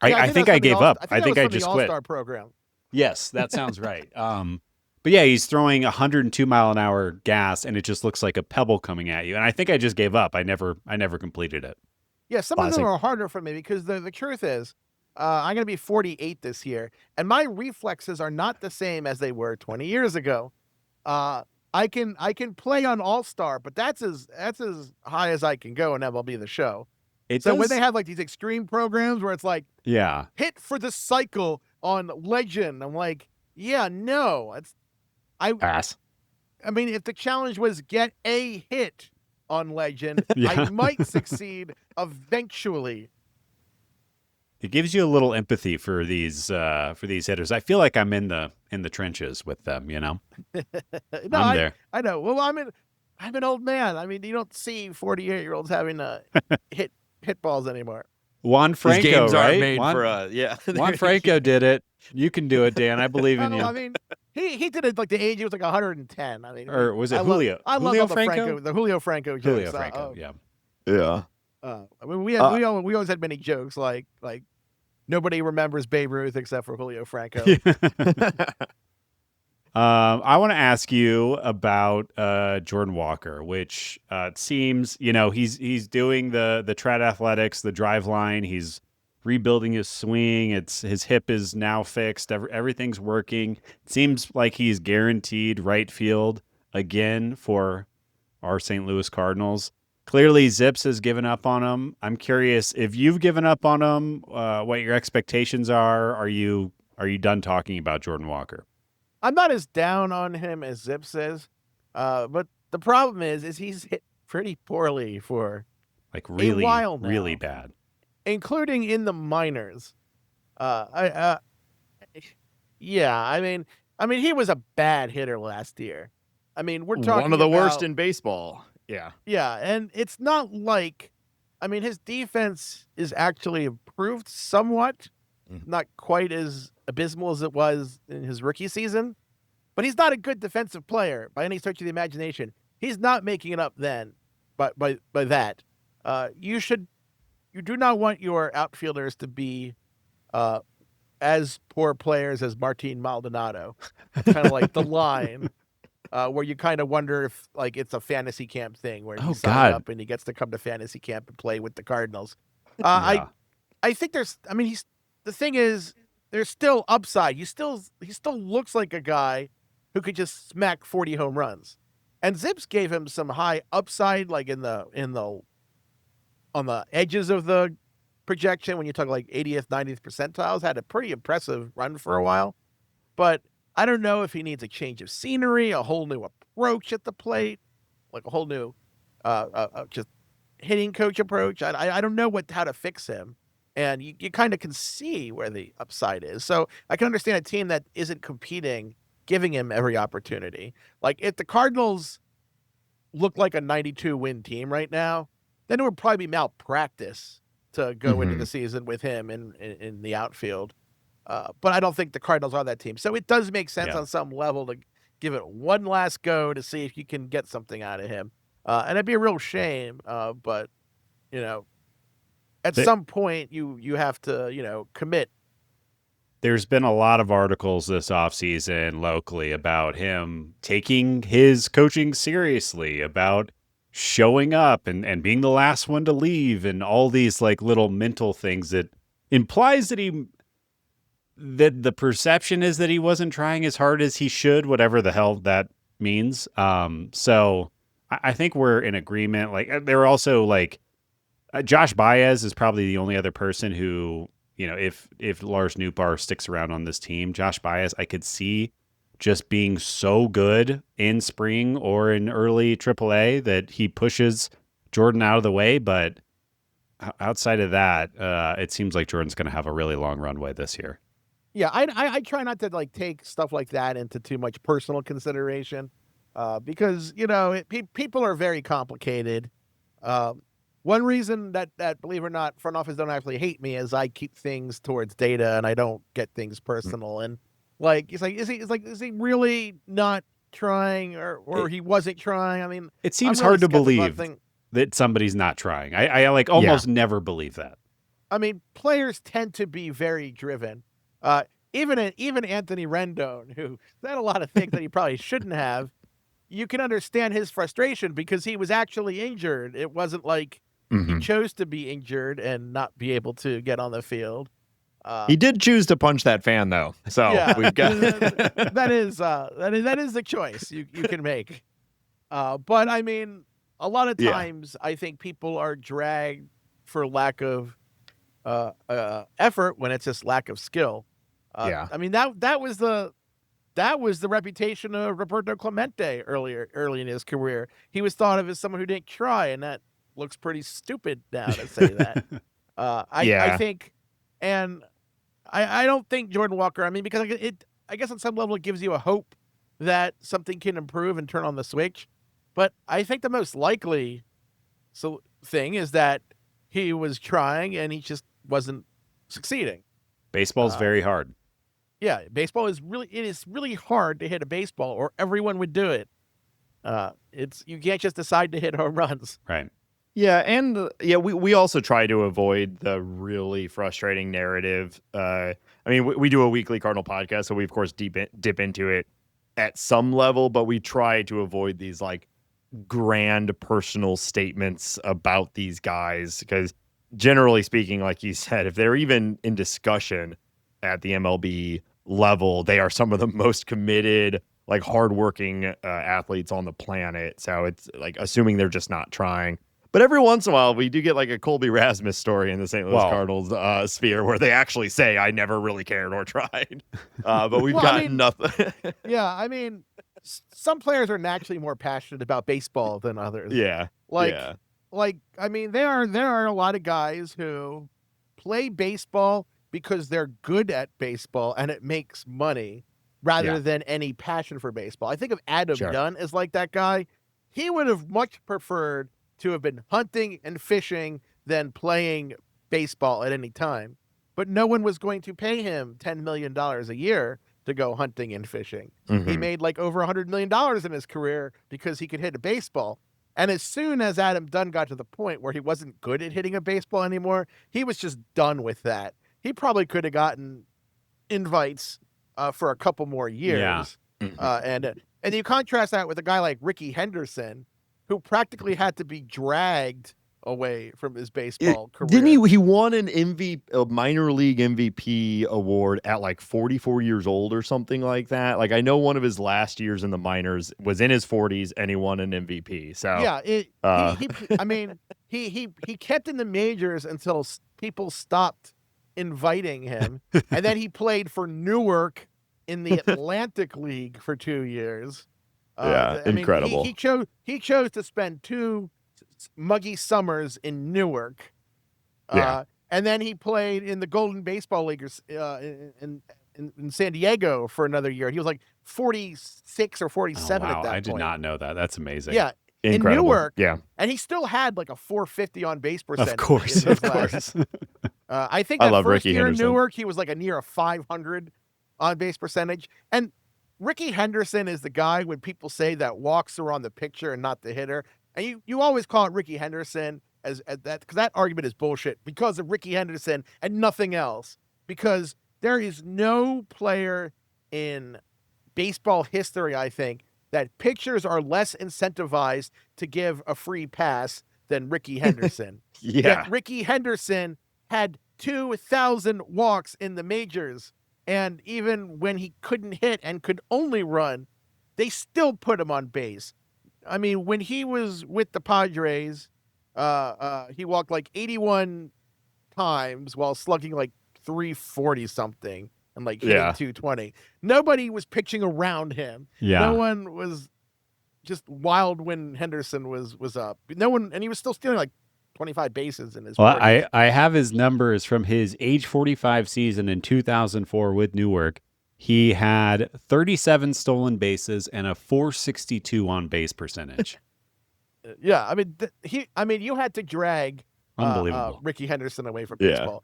I think I gave up. I think I just quit. All-Star program. Yes, that sounds right. But yeah, he's throwing 102 mile an hour gas, and it just looks like a pebble coming at you. And I think I just gave up. I never completed it. Yeah, some of them are harder for me because the truth is, I'm going to be 48 this year, and my reflexes are not the same as they were 20 years ago. I can play on All-Star, but that's as high as I can go in MLB The Show. When they have like these extreme programs where it's like, hit for the cycle on Legend, I'm like, yeah, no, pass. I mean, if the challenge was get a hit on Legend, I might succeed eventually. It gives you a little empathy for these hitters. I feel like I'm in the trenches with them, you know. No, I'm there. I know. Well, I'm an old man. I mean, you don't see 48-year-olds having hit balls anymore. Juan Franco, These games right? aren't made for Juan Franco did it. You can do it, Dan. I believe in you. I mean, he did it like the age he was like 110. I mean, or was it Julio? I love Julio Franco? The Julio Franco jokes. Julio Franco, yeah. I mean, we always had many jokes like nobody remembers Babe Ruth except for Julio Franco. I want to ask you about Jordan Walker, which it seems, you know, he's doing the trad athletics, the drive line. He's rebuilding his swing. His hip is now fixed. Everything's working. It seems like he's guaranteed right field again for our St. Louis Cardinals. Clearly, Zips has given up on him. I'm curious if you've given up on him, what your expectations are. Are you done talking about Jordan Walker? I'm not as down on him as Zips is, but the problem is he's hit pretty poorly for like really, a while now, really bad, including in the minors. I mean, he was a bad hitter last year. I mean, we're talking one of the worst in baseball. Yeah. Yeah, and it's not like, I mean, his defense is actually improved somewhat, not quite as abysmal as it was in his rookie season, but he's not a good defensive player by any stretch of the imagination. He's not making it up then, but by that. You do not want your outfielders to be as poor players as Martin Maldonado. It's kind of like the line. Where you kind of wonder if like it's a fantasy camp thing where he signs up and he gets to come to fantasy camp and play with the Cardinals. I think the thing is there's still upside. He still looks like a guy who could just smack 40 home runs. And Zips gave him some high upside, like on the edges of the projection when you talk like 80th, 90th percentiles, had a pretty impressive run for a while. But I don't know if he needs a change of scenery, a whole new approach at the plate, like a whole new just hitting coach approach. I don't know how to fix him. And you kind of can see where the upside is. So I can understand a team that isn't competing, giving him every opportunity. Like if the Cardinals look like a 92-win team right now, then it would probably be malpractice to go into the season with him in the outfield. But I don't think the Cardinals are that team. So it does make sense on some level to give it one last go to see if you can get something out of him. And it'd be a real shame. But, you know, at some point you have to, you know, commit. There's been a lot of articles this offseason locally about him taking his coaching seriously, about showing up and being the last one to leave and all these like little mental things that implies that the perception is that he wasn't trying as hard as he should, whatever the hell that means. So I think we're in agreement. Like there are also like Josh Baez is probably the only other person who, you know, if Lars Nootbaar sticks around on this team, Josh Baez, I could see just being so good in spring or in early AAA that he pushes Jordan out of the way. But outside of that, it seems like Jordan's going to have a really long runway this year. Yeah, I try not to like take stuff like that into too much personal consideration, because you know people are very complicated. One reason that believe it or not, front office don't actually hate me is I keep things towards data and I don't get things personal. And like it's like is he really not trying or he wasn't trying? I mean, it seems hard to believe. that somebody's not trying. I like almost never believe that. I mean, players tend to be very driven. Even Anthony Rendon, who said a lot of things that he probably shouldn't have, you can understand his frustration because he was actually injured. It wasn't like he chose to be injured and not be able to get on the field. He did choose to punch that fan, though. So we've got that is the choice you can make. But I mean, a lot of times I think people are dragged for lack of effort when it's just lack of skill. I mean that was the reputation of Roberto Clemente early in his career. He was thought of as someone who didn't try, and that looks pretty stupid now to say that. I think, and I don't think Jordan Walker. I mean, because I guess on some level it gives you a hope that something can improve and turn on the switch. But I think the most likely thing is that he was trying and he just wasn't succeeding. Baseball's very hard. Yeah, baseball is really hard to hit a baseball, or everyone would do it. You can't just decide to hit home runs. Right. Yeah, and we also try to avoid the really frustrating narrative. I mean, we do a weekly Cardinal podcast, so we of course dip into it at some level, but we try to avoid these like grand personal statements about these guys because generally speaking, like you said, if they're even in discussion at the MLB level, they are some of the most committed, like hardworking athletes on the planet. So it's like assuming they're just not trying. But every once in a while, we do get like a Colby Rasmus story in the St. Louis Cardinals sphere where they actually say, I never really cared or tried. But we've gotten nothing. Yeah, I mean, some players are naturally more passionate about baseball than others. Yeah. I mean, there are a lot of guys who play baseball because they're good at baseball and it makes money rather than any passion for baseball. I think of Adam Dunn as like that guy. He would have much preferred to have been hunting and fishing than playing baseball at any time. But no one was going to pay him $10 million a year to go hunting and fishing. He made like over $100 million in his career because he could hit a baseball. And as soon as Adam Dunn got to the point where he wasn't good at hitting a baseball anymore, he was just done with that. He probably could have gotten invites for a couple more years. And you contrast that with a guy like Ricky Henderson, who practically had to be dragged away from his baseball career. Didn't he won an a minor league MVP award at like 44 years old or something like that? Like I know one of his last years in the minors was in his 40s and he won an MVP. So he kept in the majors until people stopped inviting him, and then he played for Newark in the Atlantic League for 2 years. Incredible. He chose to spend 2 muggy summers in Newark. And then he played in the Golden Baseball League in San Diego for another year. He was like 46 or 47 at that point. I did not know that. That's amazing. Yeah. Incredible. In Newark. Yeah. And he still had like a 450 on base percentage. Of course. I think that love first Ricky year Henderson. in Newark, he was like a near a 500 on base percentage. And Ricky Henderson is the guy when people say that walks are on the pitcher and not the hitter. And you always call it Ricky Henderson as that, because that argument is bullshit because of Ricky Henderson and nothing else. Because there is no player in baseball history, I think, that pitchers are less incentivized to give a free pass than Ricky Henderson. Yet Ricky Henderson had 2,000 walks in the majors. And even when he couldn't hit and could only run, they still put him on base. I mean, when he was with the Padres, he walked like 81 times while slugging like 340 something and like hitting 220. Nobody was pitching around him. No one was just wild when Henderson was up. No one, and he was still stealing like 25 bases in his. Well, I have his numbers from his age 45 season in 2004 with Newark. He had 37 stolen bases and a 462 on base percentage. Yeah, I mean, you had to drag unbelievable Ricky Henderson away from baseball.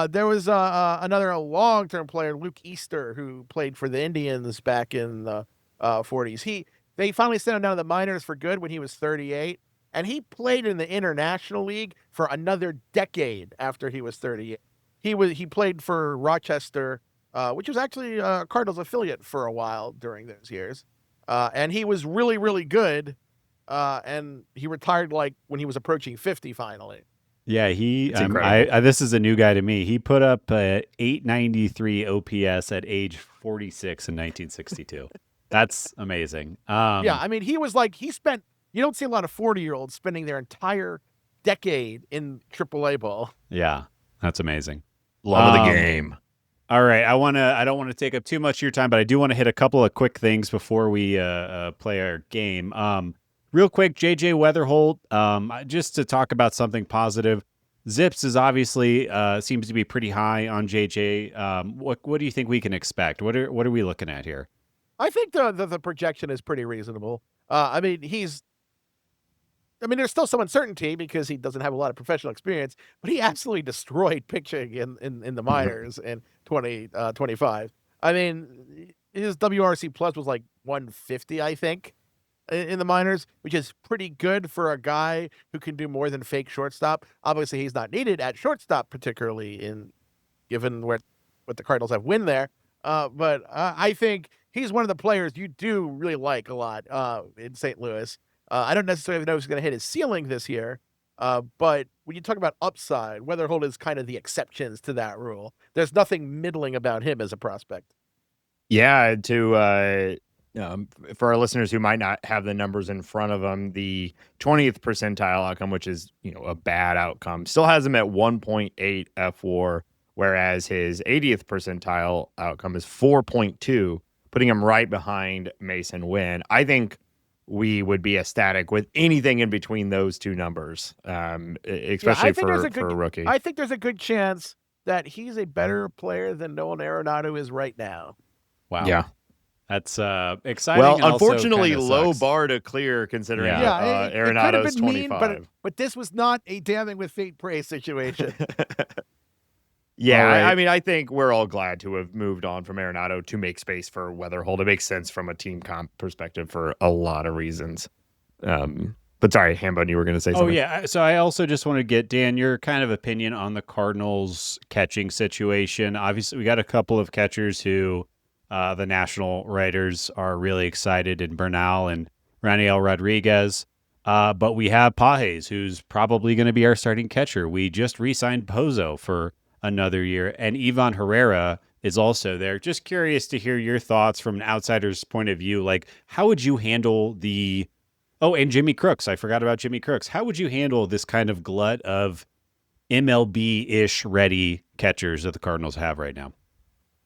There was another long-term player, Luke Easter, who played for the Indians back in the 40s. They finally sent him down to the minors for good when he was 38. and he played in the International League for another decade after he was 38. He played for Rochester, which was actually a Cardinals affiliate for a while during those years, and he was really, really good. And he retired like when he was approaching 50 finally. Yeah, It's incredible. this is a new guy to me. He put up 893 OPS at age 46 in 1962. That's amazing. Yeah, I mean, he spent, you don't see a lot of 40-year-olds spending their entire decade in AAA ball. Yeah, that's amazing. Love of the game. All right, I don't want to take up too much of your time, but I do want to hit a couple of quick things before we play our game. Real quick, JJ Wetherholt, just to talk about something positive. Zips is obviously seems to be pretty high on JJ. What do you think we can expect? What are we looking at here? I think the projection is pretty reasonable. I mean, there's still some uncertainty because he doesn't have a lot of professional experience, but he absolutely destroyed pitching in the minors in 2025. I mean, his WRC plus was like 150, I think, in the minors, which is pretty good for a guy who can do more than fake shortstop. Obviously, he's not needed at shortstop, particularly given what the Cardinals have win there. But I think he's one of the players you do really like a lot in St. Louis. I don't necessarily know if he's going to hit his ceiling this year, but when you talk about upside, Wetherholt is kind of the exceptions to that rule. There's nothing middling about him as a prospect. Yeah, for our listeners who might not have the numbers in front of them, the 20th percentile outcome, which is a bad outcome, still has him at 1.8 F4, whereas his 80th percentile outcome is 4.2, putting him right behind Mason Wynn. I think we would be ecstatic with anything in between those two numbers, especially for a rookie. I think there's a good chance that he's a better player than Nolan Arenado is right now. Wow. Yeah. That's exciting. Well, unfortunately, low bar to clear considering Arenado's 25. But this was not a damning with fate praise situation. Yeah, right. I mean, I think we're all glad to have moved on from Arenado to make space for Wetherholt. It makes sense from a team comp perspective for a lot of reasons. But sorry, Hambone, you were going to say something. Oh, yeah. So I also just want to get, Dan, your kind of opinion on the Cardinals catching situation. Obviously, we got a couple of catchers who the national writers are really excited in Bernal and Raniel Rodriguez. But we have Pages, who's probably going to be our starting catcher. We just re-signed Pozo for another year, and Ivan Herrera is also there. Just curious to hear your thoughts from an outsider's point of view. Like, how would you handle and Jimmy Crooks. I forgot about Jimmy Crooks. How would you handle this kind of glut of MLB-ish ready catchers that the Cardinals have right now?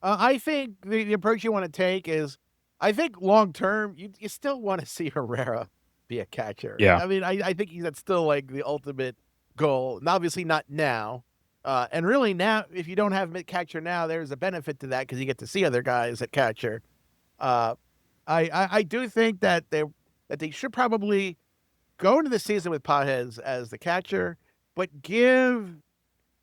I think the approach you want to take is, I think long-term, you still want to see Herrera be a catcher. Yeah. I mean, I think that's still like the ultimate goal, and obviously not now. And really now, if you don't have catcher now, there's a benefit to that because you get to see other guys at catcher. I do think that they should probably go into the season with Pages as the catcher, but give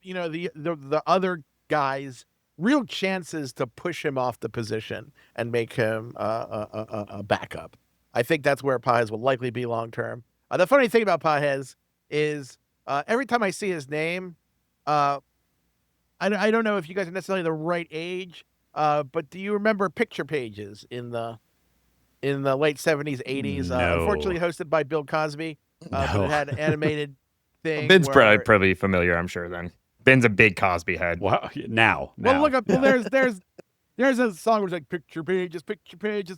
the other guys real chances to push him off the position and make him a backup. I think that's where Pages will likely be long term. The funny thing about Pages is every time I see his name, I don't know if you guys are necessarily the right age, but do you remember Picture Pages in the late 70s, 80s? No. Unfortunately hosted by Bill Cosby. But it had an animated thing. Ben's probably familiar, I'm sure, then. Ben's a big Cosby head. Wow. Now. Well, look up. Well, there's a song where it's like, picture pages,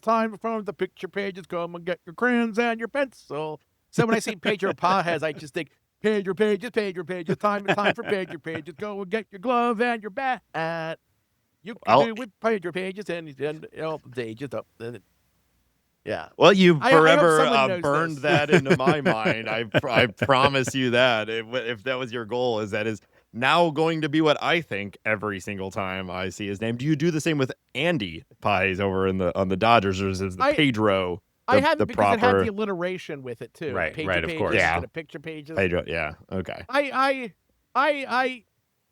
time from the picture pages, come and get your crayons and your pencil. So when I see Pedro Pages, I just think, Pedro Pages, time for Pedro Pages, go and get your glove and your bat. You can do with Pedro Pages and all the pages up. Yeah. Well, you forever burned that into my mind. I promise you that. If that was your goal, that is now going to be what I think every single time I see his name. Do you do the same with Andy Pages over on the Dodgers, or is it Pedro? I have it because it had the alliteration with it too. Right, Pages, of course. Yeah. Picture Pages. Pedro, yeah. Okay. I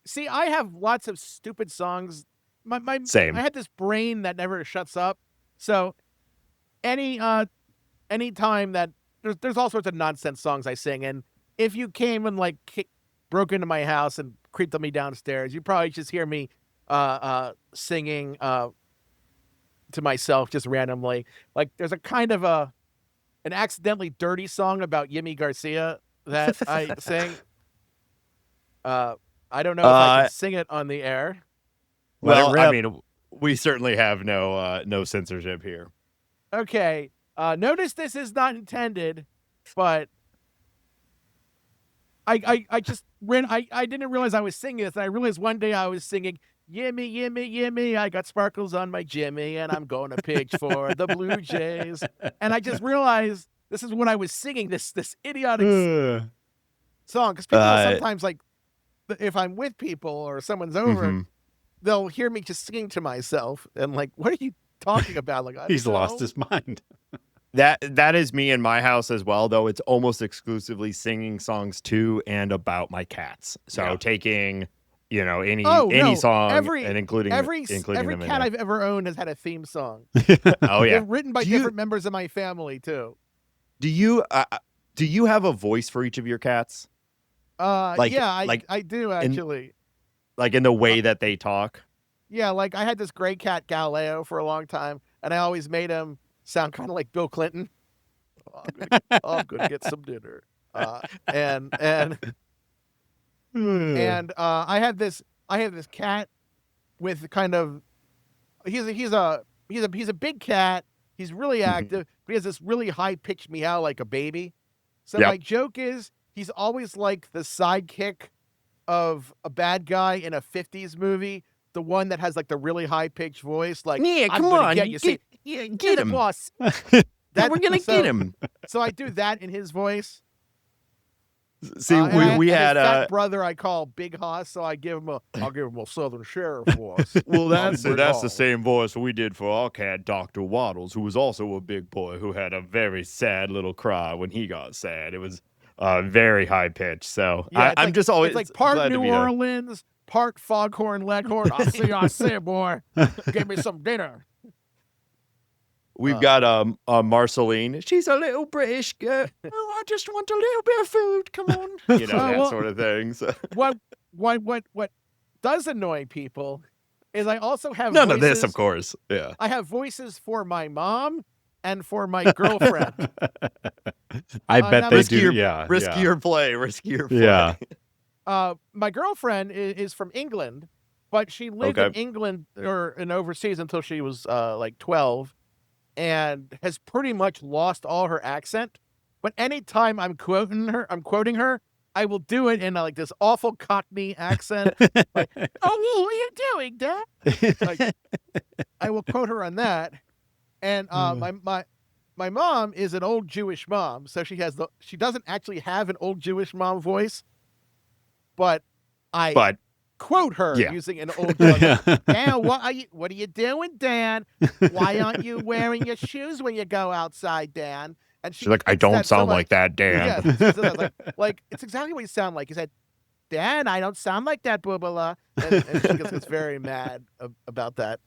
see. I have lots of stupid songs. Same. I had this brain that never shuts up. So any time that there's all sorts of nonsense songs I sing, and if you came and like broke into my house and creeped on me downstairs, you'd probably just hear me singing to myself just randomly. Like there's a kind of an accidentally dirty song about Yimmy Garcia that I sing. I don't know if I can sing it on the air. Well, I mean, we certainly have no censorship here. Okay. Notice this is not intended, but I just ran. I didn't realize I was singing this, and I realized one day I was singing "Yimmy, Yimmy, Yimmy." I got sparkles on my Jimmy, and I'm going to pitch for the Blue Jays. And I just realized this is when I was singing this idiotic song, because people sometimes, like, if I'm with people or someone's over, they'll hear me just singing to myself, and like, what are you talking about? Like, he's lost his mind. That is me in my house as well, though it's almost exclusively singing songs to and about my cats. So taking, any song and including every them cat I've ever owned has had a theme song. Oh yeah, they're written by different members of my family too. Do you have a voice for each of your cats? I do actually. Like in the way that they talk. Yeah, like I had this gray cat Galileo for a long time, and I always made him sound kind of like Bill Clinton. I'm gonna get some dinner. And I had this cat with kind of he's a big cat. He's really active, but he has this really high pitched meow like a baby. So my joke is he's always like the sidekick of a bad guy in a 50s movie, the one that has like the really high pitched voice, like, yeah, come on, get him, boss. We're gonna get him. So I do that in his voice. See, we had his fat brother I call Big Hoss, so I'll give him a Southern Sheriff voice. Well, that's the same voice we did for our cat, Dr. Waddles, who was also a big boy who had a very sad little cry when he got sad. It was very high pitched. So I'm just always like part New Orleans, part Foghorn Leghorn. I see, boy. Give me some dinner. We've got Marceline. She's a little British girl. Oh, I just want a little bit of food. Come on, that sort of thing. So. What does annoy people is I also have none of this, of course. Yeah, I have voices for my mom and for my girlfriend. I bet they do. Riskier play. Yeah. My girlfriend is from England, but she lived in England and overseas until she was like 12. And has pretty much lost all her accent. But anytime I'm quoting her, I will do it in like this awful Cockney accent. Like, oh, what are you doing, Dad? Like, I will quote her on that. And my mom is an old Jewish mom, so she doesn't actually have an old Jewish mom voice, but quote her using an old Dan, what are you doing, Dan? Why aren't you wearing your shoes when you go outside, Dan? And she's like, I don't sound like that, Dan. Yeah, like it's exactly what you sound like. He said, Dan, I don't sound like that, boobala. And she gets very mad about that.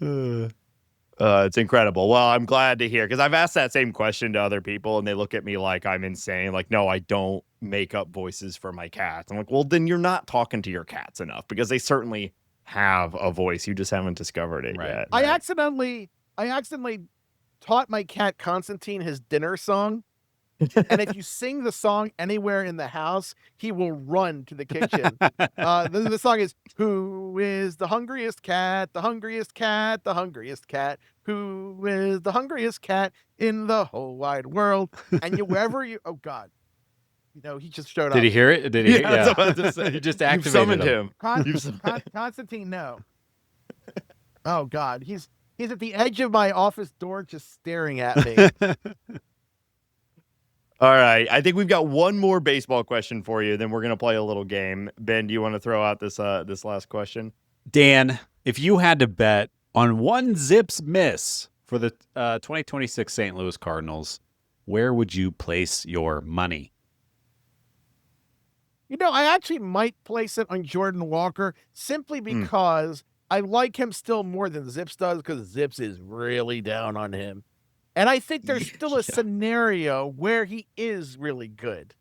It's incredible. Well, I'm glad to hear, because I've asked that same question to other people and they look at me like I'm insane. Like, no, I don't make up voices for my cats. I'm like, well, then you're not talking to your cats enough, because they certainly have a voice. You just haven't discovered it yet. I accidentally taught my cat Constantine his dinner song. And if you sing the song anywhere in the house, he will run to the kitchen. The song is, who is the hungriest cat, the hungriest cat, the hungriest cat? Who is the hungriest cat in the whole wide world? And oh God. He just showed up. Did he hear it? Did he? Yeah. He just activated summoned him. Constantine, no. Oh God. He's at the edge of my office door just staring at me. All right. I think we've got one more baseball question for you. Then we're going to play a little game. Ben, do you want to throw out this last question? Dan, if you had to bet on one Zips miss for the 2026 St. Louis Cardinals, where would you place your money? I actually might place it on Jordan Walker simply because I like him still more than Zips does, because Zips is really down on him. And I think there's still a scenario where he is really good.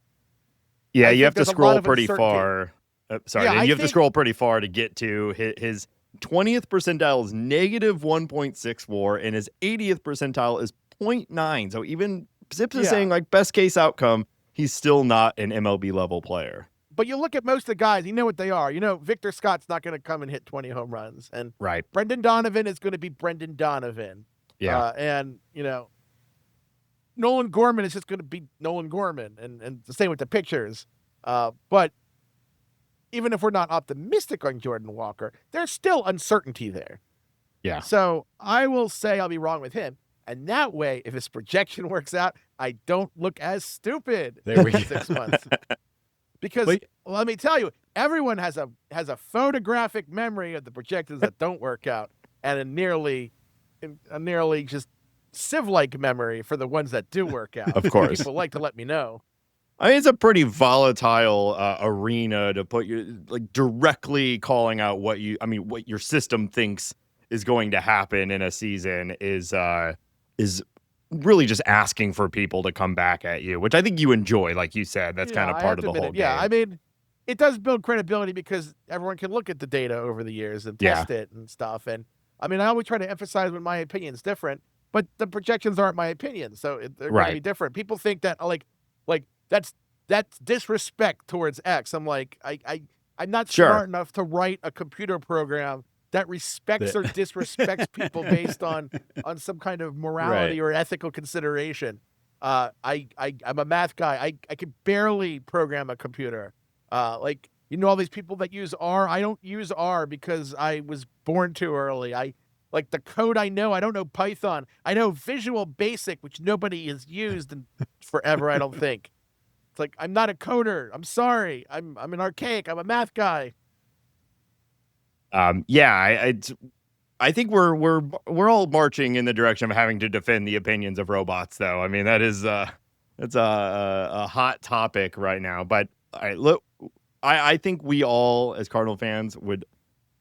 Yeah, you have to scroll pretty far. You have to scroll pretty far to get to his 20th percentile is negative 1.64, and his 80th percentile is 0.9. So even Zips is saying, like, best case outcome, he's still not an MLB level player. But you look at most of the guys, you know what they are. You know, Victor Scott's not going to come and hit 20 home runs. And Brendan Donovan is going to be Brendan Donovan. Yeah. And, you know, Nolan Gorman is just going to be Nolan Gorman. And the same with the pitchers. But even if we're not optimistic on Jordan Walker, there's still uncertainty there. Yeah. So I will say I'll be wrong with him. And that way, if his projection works out, I don't look as stupid in 6 months. Because let me tell you, everyone has a photographic memory of the projections that don't work out, and a nearly just sieve-like memory for the ones that do work out. Of course, people like to let me know. I mean, it's a pretty volatile arena to put you directly calling out what your system thinks is going to happen in a season is really just asking for people to come back at you, which I think you enjoy. Like you said, that's kind of part of the whole game. Yeah, I mean, it does build credibility because everyone can look at the data over the years and test it and stuff. And I mean, I always try to emphasize when my opinion's different, but the projections aren't my opinion, so they're going to be different. People think that like that's disrespect towards X. I'm like, I'm not smart enough to write a computer program that respects or disrespects people based on some kind of morality or ethical consideration. I'm a math guy. I can barely program a computer. All these people that use R. I don't use R because I was born too early. Like the code I don't know Python. I know Visual Basic, which nobody has used in forever, I don't think. It's like, I'm not a coder. I'm sorry. I'm an archaic. I'm a math guy. I think we're all marching in the direction of having to defend the opinions of robots, though. I mean, it's a hot topic right now. But I think we all, as Cardinal fans,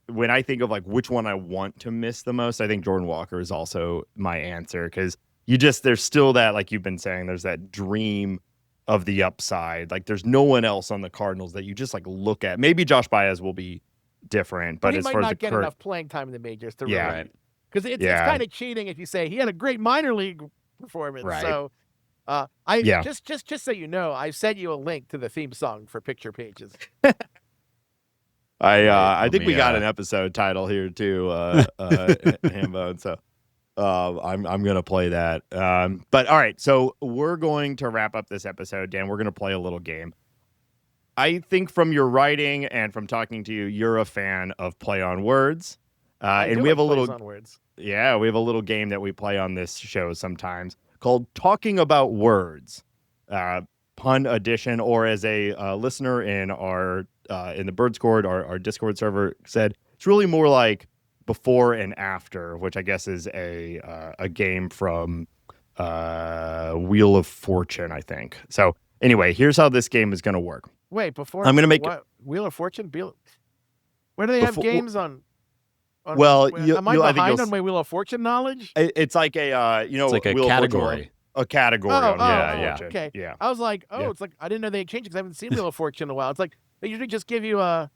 when I think of like which one I want to miss the most, I think Jordan Walker is also my answer, because there's still that, like you've been saying, there's that dream of the upside. Like there's no one else on the Cardinals that you just like look at. Maybe Josh Baez will be different, but as far as get enough playing time in the majors to because it's kind of cheating if you say he had a great minor league performance. So just so you know, I sent you a link to the theme song for Picture Pages. I think we got an episode title here too, Hambone. So I'm gonna play that. But all right, so we're going to wrap up this episode, Dan. We're gonna play a little game. I think from your writing and from talking to you, you're a fan of play on words. And we have a little we have a little game that we play on this show sometimes called Talking About Words. Pun edition, or as a listener in our in the Bird Scored, our Discord server, said, it's really more like before and after, which I guess is a game from Wheel of Fortune, I think. So anyway, here's how this game is going to work. Wait, before I'm going to make Wheel of Fortune? Where do they have games on? Well, am I behind on my Wheel of Fortune knowledge? It's like a it's like a category. A category. Okay. Yeah. I was like, it's like I didn't know they changed it because I haven't seen Wheel of Fortune in a while. It's like they usually just give you a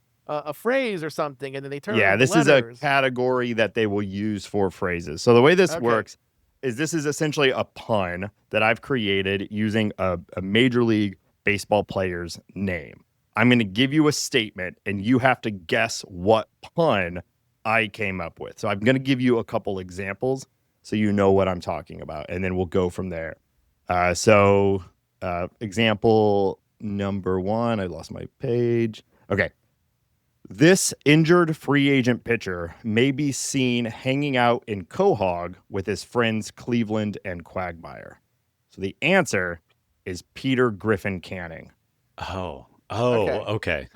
phrase or something, and then they turn. This is a category that they will use for phrases. So the way this works is this is essentially a pun that I've created using a Major League Baseball player's name. I'm going to give you a statement, and you have to guess what pun I came up with. So I'm going to give you a couple examples so you know what I'm talking about, and then we'll go from there. Example number 1, I lost my page. Okay. This injured free agent pitcher may be seen hanging out in Quahog with his friends Cleveland and Quagmire. So the answer is Peter Griffin Canning. Okay.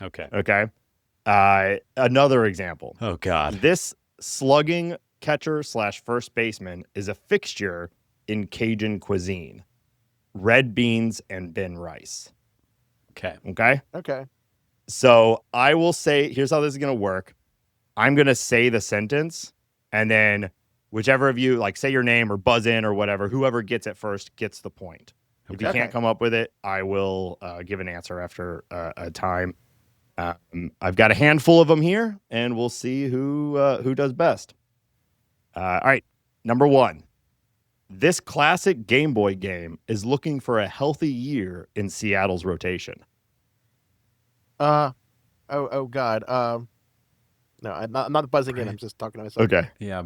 Another example. Oh, God. This slugging catcher / first baseman is a fixture in Cajun cuisine. Red beans and Ben rice. Okay. So I will say, here's how this is going to work. I'm going to say the sentence, and then whichever of you say your name or buzz in or whatever, whoever gets it first gets the point. If you can't come up with it, I will give an answer after a time. I've got a handful of them here, and we'll see who does best. All right, number 1. This classic Game Boy game is looking for a healthy year in Seattle's rotation. Oh God. No, I'm not buzzing in. I'm just talking to myself. Okay. Yeah.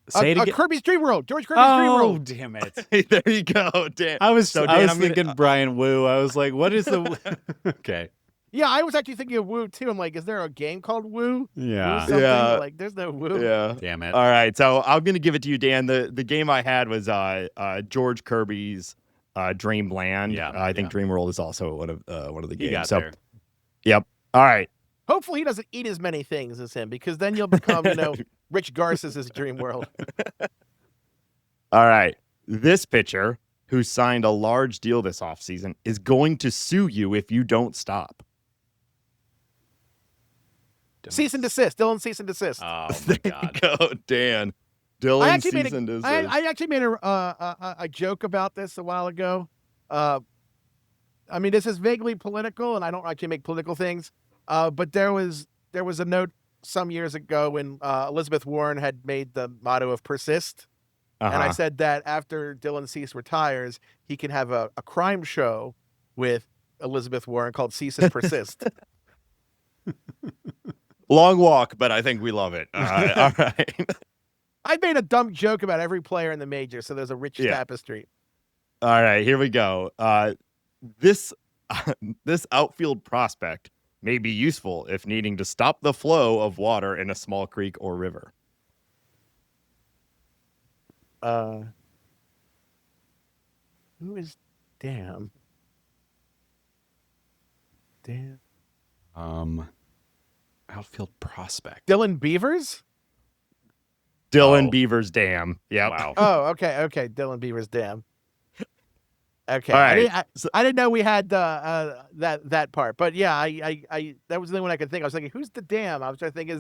Say it again. Kirby's Dream World. George Kirby's Dream World. Oh, damn it. There you go, Dan. I was Dan, thinking Brian Wu. I was like, what is the... Okay. Yeah, I was actually thinking of Woo too. I'm like, is there a game called Woo? Yeah. Woo Yeah. Like, there's no Woo. Yeah. Damn it. All right, so I'm gonna give it to you, Dan. The game I had was George Kirby's Dreamland. Yeah, I think Dream World is also one of the games. You got so, there. yep. All right. Hopefully he doesn't eat as many things as him, because then you'll become, Rich Garces' Dream World. All right. This pitcher, who signed a large deal this offseason, is going to sue you if you don't stop. Cease and desist. Dylan, cease and desist. Oh, my God. Go, Dan. Dylan, cease and desist. I actually made a joke about this a while ago. I mean, this is vaguely political, and I don't actually make political things. But there was a note some years ago when Elizabeth Warren had made the motto of persist. Uh-huh. And I said that after Dylan Cease retires, he can have a crime show with Elizabeth Warren called Cease and Persist. Long walk, but I think we love it. All right. I made a dumb joke about every player in the major, so there's a rich tapestry. All right, here we go. This outfield prospect may be useful if needing to stop the flow of water in a small creek or river. Who is Damn? Outfield prospect. Dylan Beavers? Dylan Beavers Dam. Yeah. Wow. Oh, okay. Dylan Beavers Dam. Okay. All right. I didn't know we had that part, but yeah, I that was the only one I could think. I was thinking, who's the Dam? I was trying to think, is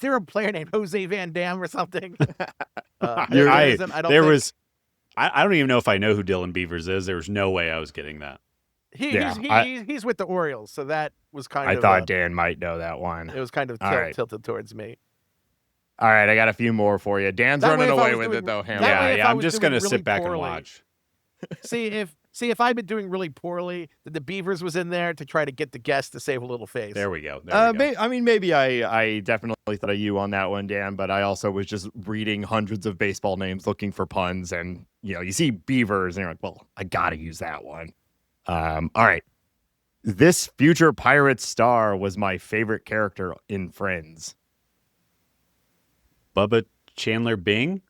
there a player named Jose Van Dam or something? I don't even know if I know who Dylan Beavers is. There was no way I was getting that. He's with the Orioles, so that was kind of. I thought Dan might know that one. It was kind of tilted towards me. All right, I got a few more for you. Dan's running away with it though. I'm just gonna sit back and watch. See if I've been doing really poorly, that the Beavers was in there to try to get the guest to save a little face. There we go. Maybe I definitely thought of you on that one, Dan, but I also was just reading hundreds of baseball names looking for puns, and you see Beavers and you're like, well, I gotta use that one. All right. This future Pirates star was my favorite character in Friends. Bubba Chandler Bing?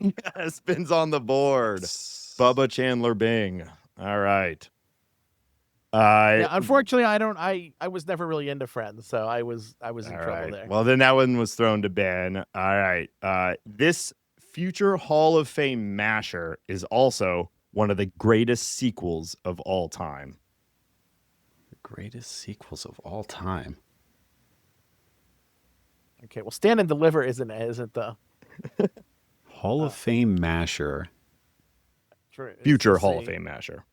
Yeah, spins on the board. Bubba Chandler Bing. All right. Unfortunately, I was never really into Friends, so I was in trouble there. Well, then that one was thrown to Ben. All right. This future Hall of Fame masher is also one of the greatest sequels of all time. The greatest sequels of all time. Okay, well, Stand and Deliver isn't the Hall of Fame masher. Future Hall of Fame masher.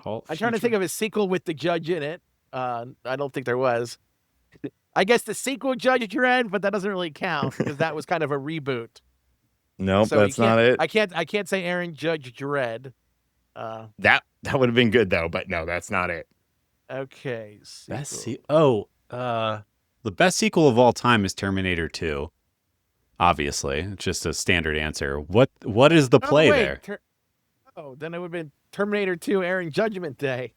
I'm trying to think of a sequel with the Judge in it. I don't think there was. I guess the sequel Judge Dredd, but that doesn't really count because that was kind of a reboot. Nope, so that's not it. I can't say Aaron Judge Dredd. That would have been good though, but no, that's not it. Okay. The best sequel of all time is Terminator 2. Obviously, it's just a standard answer. What is the play there? Then it would have been Terminator 2 Aaron Judgment Day.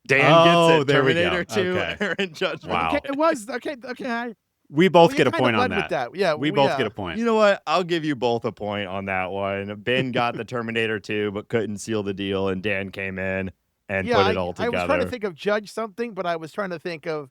Dan gets it. There Terminator 2 okay. Aaron Judgment. Wow. Okay, it was okay. We both get a point on that. Yeah, we both get a point. You know what? I'll give you both a point on that one. Ben got the Terminator 2, but couldn't seal the deal, and Dan came in and put it all together. I was trying to think of Judge something, but I was trying to think of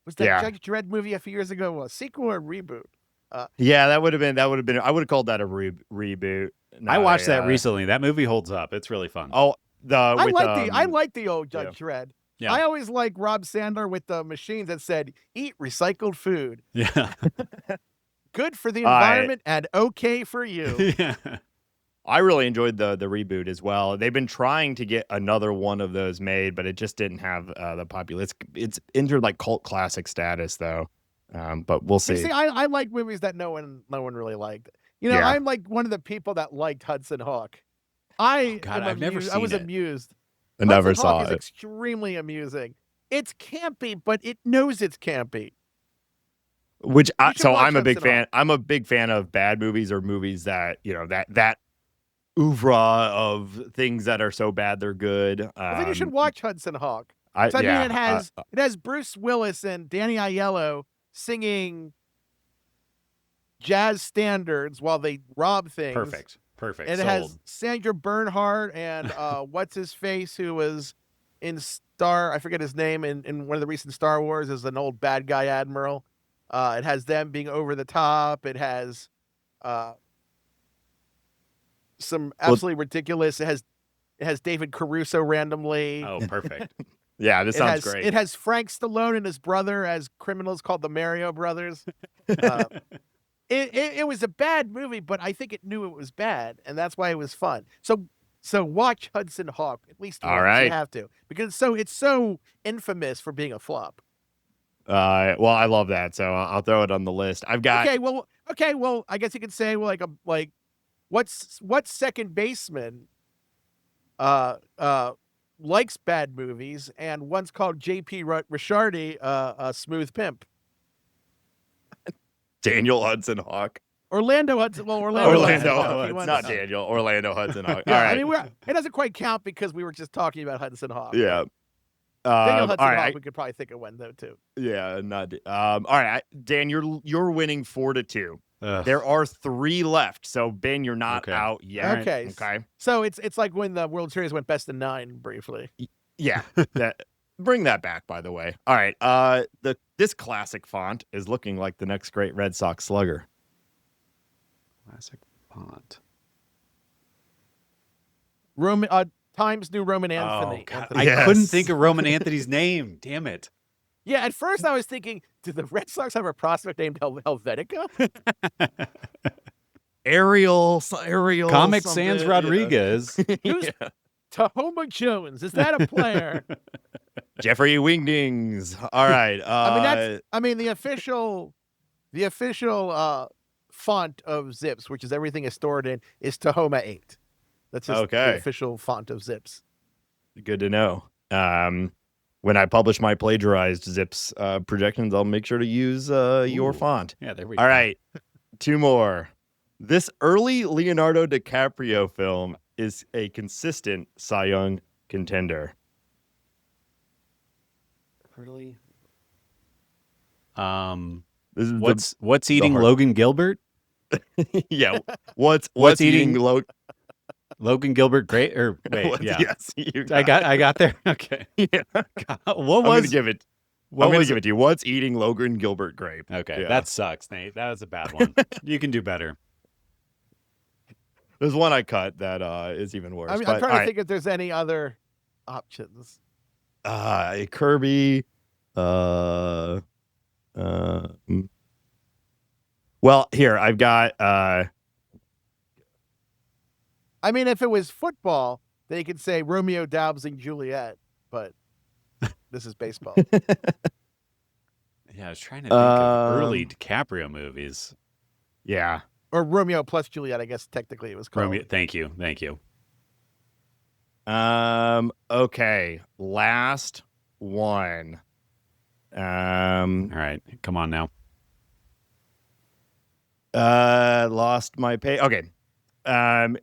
was that Judge Dredd movie a few years ago a sequel or a reboot? That would have been. I would have called that a reboot. I watched that recently. That movie holds up. It's really fun. Oh, I like the old Judge Dredd. Yeah. I always like Rob Sandler with the machines that said "Eat recycled food." Yeah. good for the environment and okay for you. Yeah. I really enjoyed the reboot as well. They've been trying to get another one of those made, but it just didn't have the popular. It's entered like cult classic status though. But we'll see. See, I like movies that no one really liked. You know, Yeah. I'm like one of the people that liked Hudson Hawk. I've never seen I was it. amused. I never Hudson saw Hawk is it. extremely amusing. It's campy, but it knows it's campy. I'm a big fan. I'm a big fan of bad movies or movies that that oeuvre of things that are so bad they're good. Well, then you should watch Hudson Hawk. I mean, it has Bruce Willis and Danny Aiello singing jazz standards while they rob things. Perfect. And it has Sandra Bernhard and what's his face, who was in I forget his name, in one of the recent Star Wars as an old bad guy admiral. It has them being over the top. It has some absolutely ridiculous. It has David Caruso randomly. Oh, perfect. Yeah, this sounds great. It has Frank Stallone and his brother as criminals called the Mario Brothers. It was a bad movie, but I think it knew it was bad, and that's why it was fun. So watch Hudson Hawk at least once. All right. You have to, because it's so infamous for being a flop. Well, I love that, so I'll throw it on the list. I've got Okay, well, I guess you could say what's second baseman likes bad movies, and one's called J.P. Ricciardi, a smooth pimp. Daniel Hudson Hawk. Orlando Hudson. Well, Orlando Hudson. Not Daniel. Orlando Hudson Hawk. Yeah, All right. I mean, it doesn't quite count because we were just talking about Hudson Hawk. Yeah. Daniel Hudson all right. Hawk, we could probably think of one though too. Yeah, not. All right, Dan, you're winning 4-2. There are 3 left, so Ben, you're not out yet. Okay. So it's like when the World Series went best of 9 briefly. Yeah. Bring that back, by the way. All right. This classic font is looking like the next great Red Sox slugger. Classic font. Times New Roman Anthony. Oh, God. Anthony. I couldn't think of Roman Anthony's name. Damn it. Yeah, at first I was thinking, did the Red Sox have a prospect named Helvetica? Ariel. Comic Sans Rodriguez. Who's Tahoma Jones? Is that a player? Jeffrey Wingdings. All right. The official font of Zips, which is everything is stored in, is Tahoma 8. That's just the official font of Zips. Good to know. When I publish my plagiarized Zips projections, I'll make sure to use your font. Yeah, there we go. All right. 2 more. This early Leonardo DiCaprio film is a consistent Cy Young contender. Early. This is what's eating Logan Gilbert? Yeah. What's eating Logan Gilbert Grape? Or wait, yeah. Yes, I got there. Okay. Yeah. God, I'm gonna give it to you. What's eating Logan Gilbert Grape? Okay, yeah. That sucks, Nate. That was a bad one. You can do better. There's one I cut that is even worse. I'm trying to think if there's any other options. Kirby. Well, here I've got. I mean, if it was football, they could say Romeo Doubs and Juliet, but this is baseball. Yeah, I was trying to think of early DiCaprio movies. Yeah. Or Romeo plus Juliet, I guess technically it was called. Romeo, thank you. Okay. Last one. All right. Come on now. Lost my page. Okay.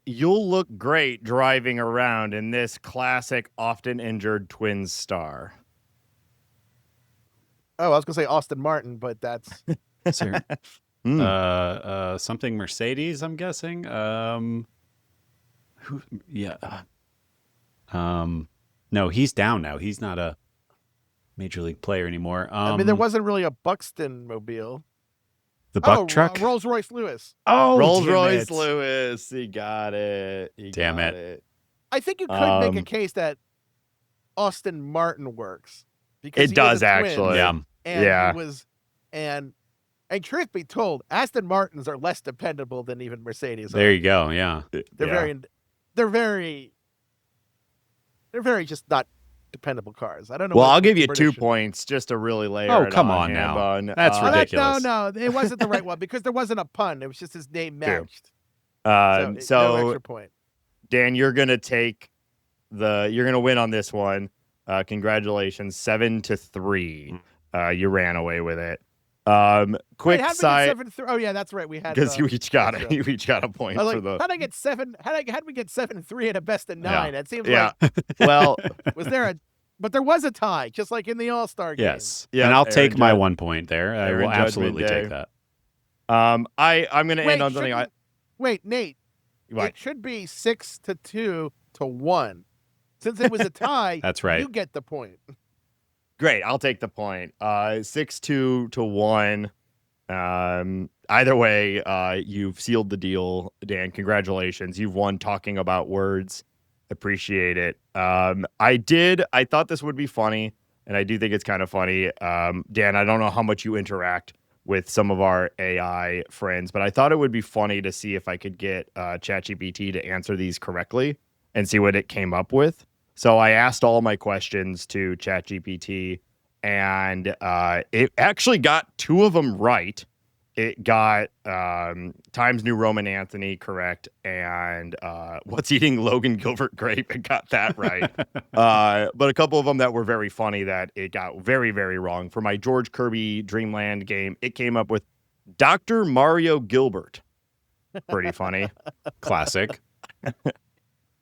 You'll look great driving around in this classic, often injured Twins star. Oh, I was gonna say Austin Martin, but that's something Mercedes, I'm guessing. No, he's down now. He's not a major league player anymore. I mean, there wasn't really a Buxton mobile. The Buck truck? Rolls Royce Lewis. Oh, Rolls Royce Lewis. He got it. Damn it. I think you could make a case that Austin Martin works because it does actually. Yeah. And he was, and And truth be told, Aston Martins are less dependable than even Mercedes. There you go. Yeah. They're very just not dependable cars. I don't know. Well, I'll give you 2 points just to really layer it on. Oh, come on now. Bun. That's ridiculous. No, it wasn't the right one because there wasn't a pun. It was just his name matched. So no extra point. Dan, you're gonna win on this one. Congratulations, 7-3. You ran away with it. Quick side. Oh yeah, that's right. We had because you each got a point for the. How'd I get 7? How'd we get 7-3 at a best of 9? It seems like. Well, but there was a tie, just like in the All-Star game. Yes. Yeah, and I'll take my 1 point there. I will absolutely take that. I'm gonna end on something. Wait, Nate. What? It should be 6-2 to 1. Since it was a tie, that's right. You get the point. Great, I'll take the point. 6-2 to 1. Either way, you've sealed the deal, Dan. Congratulations. You've won talking about words. Appreciate it. I thought this would be funny, and I do think it's kind of funny. Dan, I don't know how much you interact with some of our AI friends, but I thought it would be funny to see if I could get ChatGPT to answer these correctly and see what it came up with. So I asked all my questions to ChatGPT, and it actually got 2 of them right. It got Times New Roman Anthony correct, and what's eating Logan Gilbert grape? It got that right. But a couple of them that were very funny that it got very, very wrong. For my George Kirby Dreamland game, it came up with Dr. Mario Gilbert. Pretty funny. Classic.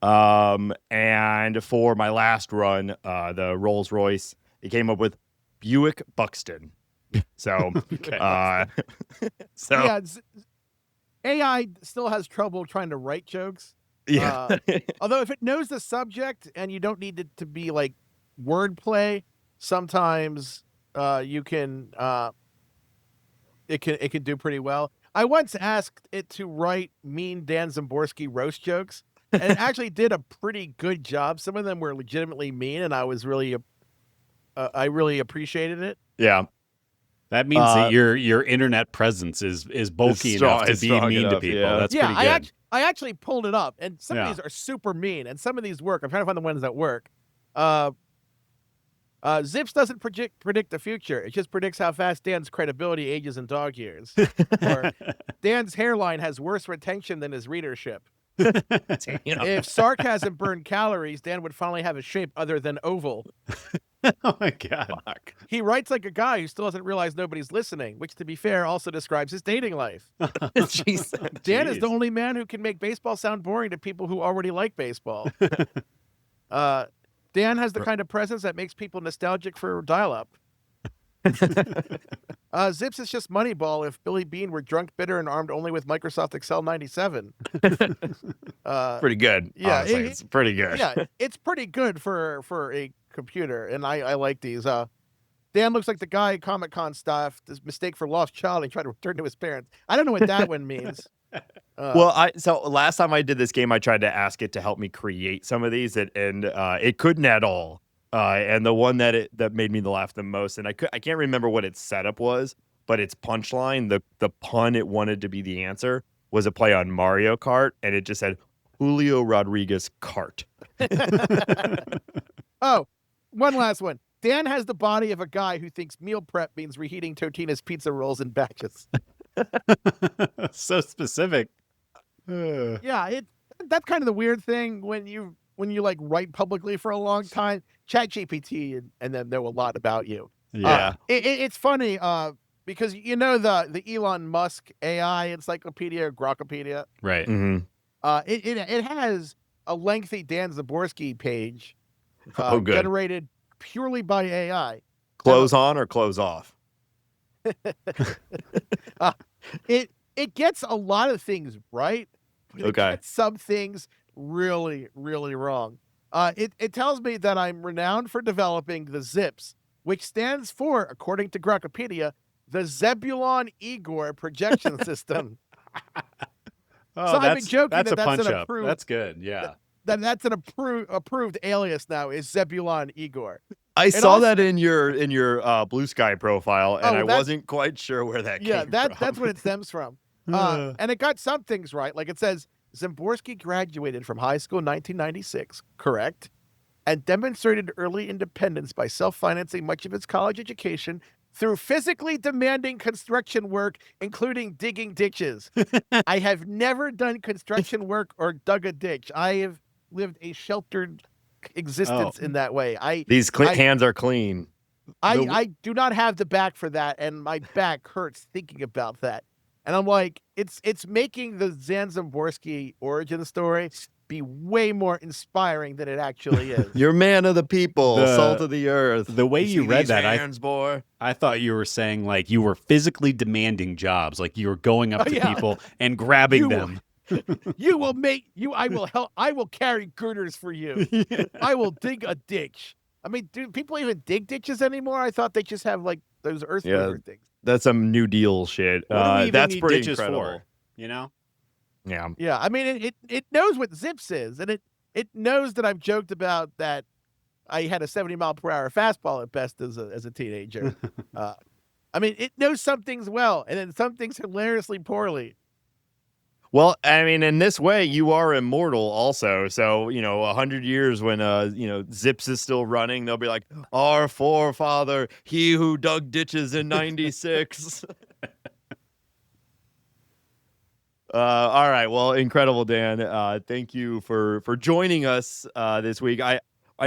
And for my last run, the Rolls Royce, it came up with Buick Buxton. So, yeah, AI still has trouble trying to write jokes. Yeah. Although if it knows the subject and you don't need it to be like wordplay, sometimes you can it can do pretty well. I once asked it to write mean Dan Szymborski roast jokes, and it actually did a pretty good job. Some of them were legitimately mean, and I was really I really appreciated it. Yeah. That means that your internet presence is bulky enough to be mean to people. Yeah. That's pretty good. I actually pulled it up, and some of these are super mean, and some of these work. I'm trying to find the ones that work. Zips doesn't predict the future. It just predicts how fast Dan's credibility ages in dog years. Or Dan's hairline has worse retention than his readership. If sarcasm burned calories, Dan would finally have a shape other than oval. Oh my God. Fuck. He writes like a guy who still doesn't realize nobody's listening, which, to be fair, also describes his dating life. Dan is the only man who can make baseball sound boring to people who already like baseball. Dan has the kind of presence that makes people nostalgic for dial-up. Zips is just Moneyball if Billy Bean were drunk, bitter, and armed only with Microsoft Excel 97. Pretty good. Yeah, it's pretty good. Yeah, it's pretty good for a computer, and I like these. Dan looks like the guy at Comic-Con stuff. This mistake for lost child. He tried to return to his parents. I don't know what that one means. So last time I did this game, I tried to ask it to help me create some of these, and it couldn't at all. And the one that made me laugh the most, and I can't remember what its setup was, but its punchline, the pun it wanted to be the answer, was a play on Mario Kart, and it just said Julio Rodriguez Kart. Oh, one last one. Dan has the body of a guy who thinks meal prep means reheating Totino's pizza rolls in batches. So specific. Yeah, that's kind of the weird thing when you like write publicly for a long time. ChatGPT and then know a lot about you. Yeah, it's funny because you know the Elon Musk AI encyclopedia or Grokpedia, right? Mm-hmm. It has a lengthy Dan Szymborski page, good. generated purely by AI. Close on or close off? It gets a lot of things right, but it okay. gets some things really, really wrong. It tells me that I'm renowned for developing the ZIPS, which stands for, according to Grokpedia, the Zebulon Igor projection system. Oh, so I've been joking that's that's an approved. That's good. Yeah. That's an approved alias now is Zebulon Igor. I saw that in your Blue Sky profile, and I wasn't quite sure where that came from. That's what it stems from. And it got some things right. Like it says, Szymborski graduated from high school in 1996, correct, and demonstrated early independence by self-financing much of his college education through physically demanding construction work, including digging ditches. I have never done construction work or dug a ditch. I have lived a sheltered existence in that way. These hands are clean. I do not have the back for that, and my back hurts thinking about that. And I'm like, it's making the Dan Szymborski origin story be way more inspiring than it actually is. You're man of the people, salt of the earth. The way you read that, boy. I thought you were saying like you were physically demanding jobs, like you were going up to people and grabbing them. You will make you. I will help. I will carry girders for you. I will dig a ditch. I mean, do people even dig ditches anymore? I thought they just have like those earth mover things. That's some New Deal shit. What do we even that's need pretty ditches incredible. for? You know? Yeah. Yeah. I mean, it knows what zips is, and it knows that I've joked about that. I had a 70-mile-per-hour fastball at best as a teenager. I mean, it knows some things well, and then some things hilariously poorly. Well, I mean, in this way, you are immortal also. So, 100 years when, Zips is still running, they'll be like, our forefather, he who dug ditches in 96. All right. Well, incredible, Dan. Thank you for joining us this week.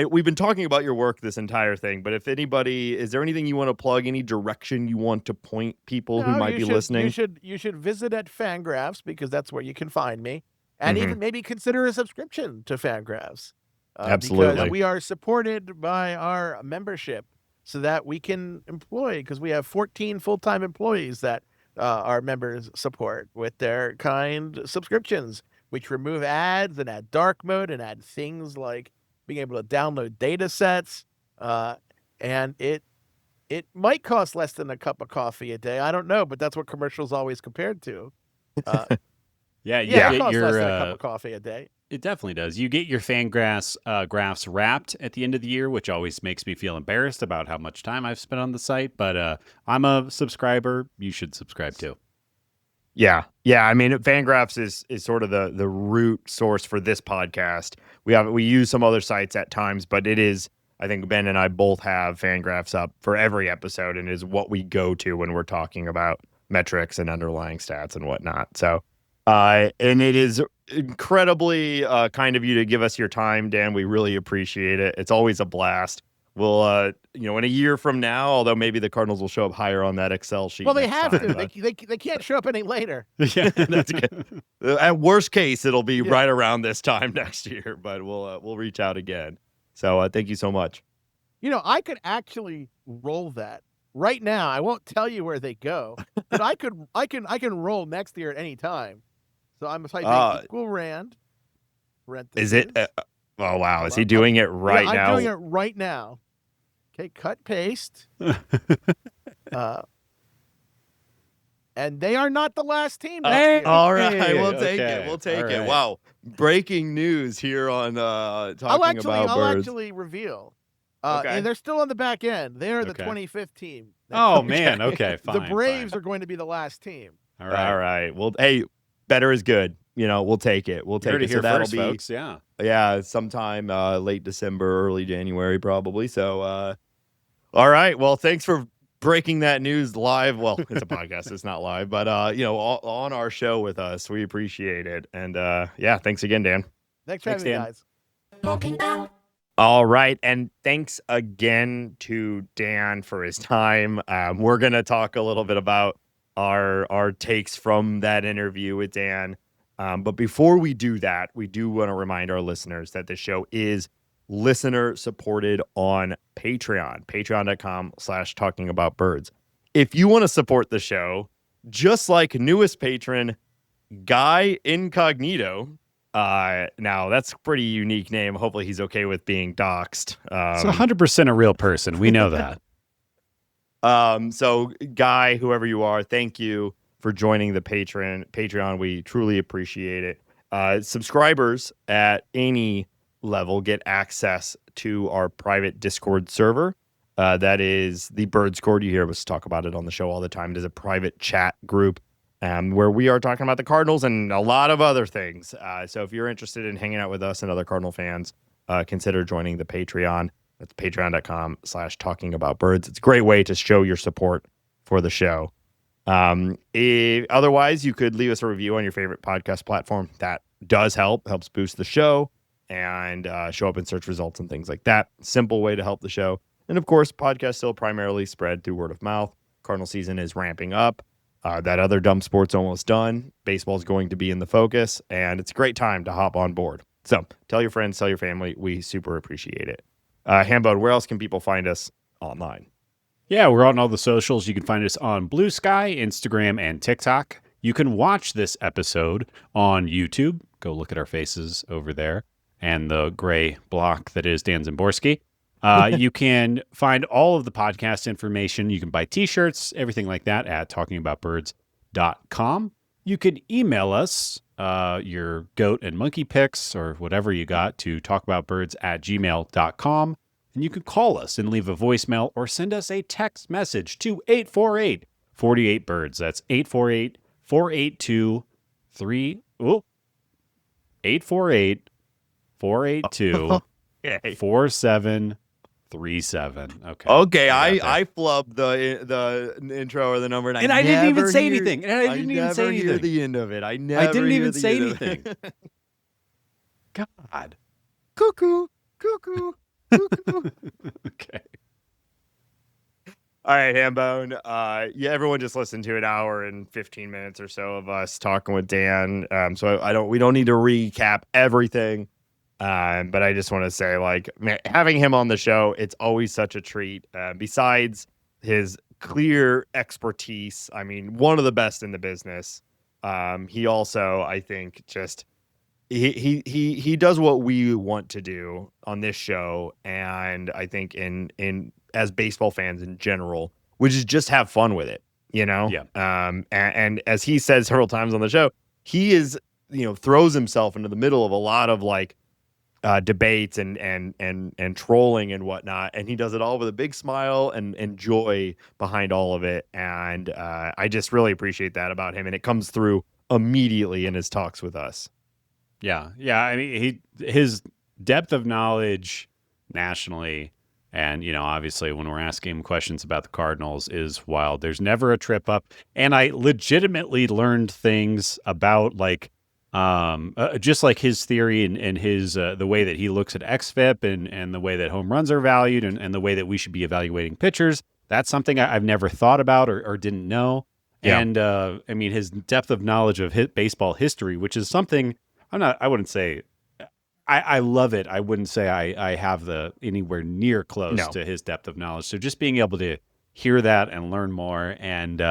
We've been talking about your work this entire thing, but if anybody, is there anything you want to plug, any direction you want to point people who might be listening? You should visit at Fangraphs because that's where you can find me, and even maybe consider a subscription to Fangraphs. Absolutely. Because we are supported by our membership so that we can employ, because we have 14 full-time employees that our members support with their kind subscriptions, which remove ads and add dark mode and add things like being able to download data sets, and it might cost less than a cup of coffee a day. I don't know, but that's what commercials always compared to. It costs less than a cup of coffee a day. It definitely does. You get your Fangraphs graphs wrapped at the end of the year, which always makes me feel embarrassed about how much time I've spent on the site. But I'm a subscriber. You should subscribe too. Yeah. I mean, Fangraphs is sort of the root source for this podcast. We use some other sites at times, but it is, I think Ben and I both have Fangraphs up for every episode, and is what we go to when we're talking about metrics and underlying stats and whatnot. So, and it is incredibly kind of you to give us your time, Dan. We really appreciate it. It's always a blast. We'll, in a year from now, although maybe the Cardinals will show up higher on that Excel sheet. Well, they have to. They can't show up any later. Yeah, that's good. At worst case, it'll be right around this time next year, but we'll reach out again. So thank you so much. I could actually roll that right now. I won't tell you where they go, but I can roll next year at any time. So I'm typing equal rand. Is it? Oh wow! Is he doing it right now? I'm doing it right now. Okay, cut, paste. And they are not the last team. All right, we'll take it. We'll take it. Wow, breaking news here on talking about birds. I'll actually reveal. And they're still on the back end. They're the 25th team. Oh man, okay, fine. The Braves are going to be the last team. All right. Well, hey, better is good. We'll take it. We'll take it. So that'll be, folks. Yeah, sometime late December, early January, probably. So, all right. Well, thanks for breaking that news live. Well, it's a podcast; it's not live, but on our show with us, we appreciate it. And thanks again, Dan. Thanks for having me, guys. All right, and thanks again to Dan for his time. We're gonna talk a little bit about our takes from that interview with Dan. But before we do that, we do want to remind our listeners that the show is listener supported on Patreon, patreon.com/talkingaboutbirds. If you want to support the show, just like newest patron, Guy Incognito. Now that's a pretty unique name. Hopefully he's okay with being doxxed. It's 100% a real person. We know that. So Guy, whoever you are, thank you for joining the Patreon. We truly appreciate it. Subscribers at any level get access to our private Discord server. That is the Birds Court. You hear us talk about it on the show all the time. It is a private chat group where we are talking about the Cardinals and a lot of other things. So if you're interested in hanging out with us and other Cardinal fans, consider joining the Patreon. That's patreon.com/talkingaboutbirds. It's a great way to show your support for the show. Otherwise, you could leave us a review on your favorite podcast platform. That does helps boost the show and show up in search results and things like that. Simple way to help the show. And of course, podcasts still primarily spread through word of mouth. Cardinal season is ramping up. That other dumb sport's almost done. Baseball's going to be in the focus, and it's a great time to hop on board. So tell your friends, tell your family. We super appreciate it. Hambone, where else can people find us online? Yeah, we're on all the socials. You can find us on Blue Sky, Instagram, and TikTok. You can watch this episode on YouTube. Go look at our faces over there and the gray block that is Dan Szymborski. You can find all of the podcast information. You can buy t-shirts, everything like that at talkingaboutbirds.com. You can email us your goat and monkey pics or whatever you got to talkaboutbirds@gmail.com. And you can call us and leave a voicemail or send us a text message to 848-48-BIRDS. That's 848-482-4737. Okay. Okay, I flubbed the intro or the number, and I didn't even say anything. I didn't even say anything. The end of it. I didn't even say anything. God. Cuckoo. Okay. All right, Hambone. Yeah, everyone just listened to an hour and 15 minutes or so of us talking with Dan. So we don't need to recap everything. But I just want to say, like, man, having him on the show, it's always such a treat. Besides his clear expertise, I mean, one of the best in the business. He also, I think, just he does what we want to do on this show, and I think in as baseball fans in general, which is just have fun with it, you know. Yeah. And as he says several times on the show, he is, throws himself into the middle of a lot of like debates and trolling and whatnot, and he does it all with a big smile and joy behind all of it. And I just really appreciate that about him, and it comes through immediately in his talks with us. Yeah. I mean, his depth of knowledge nationally, and obviously when we're asking him questions about the Cardinals, is wild. There's never a trip up, and I legitimately learned things about like just like his theory and his the way that he looks at XFIP and the way that home runs are valued and the way that we should be evaluating pitchers. That's something I've never thought about or didn't know. Yeah. And I mean, his depth of knowledge of baseball history, which is something I wouldn't say I love it. I wouldn't say I have anywhere near close to his depth of knowledge. So just being able to hear that and learn more, and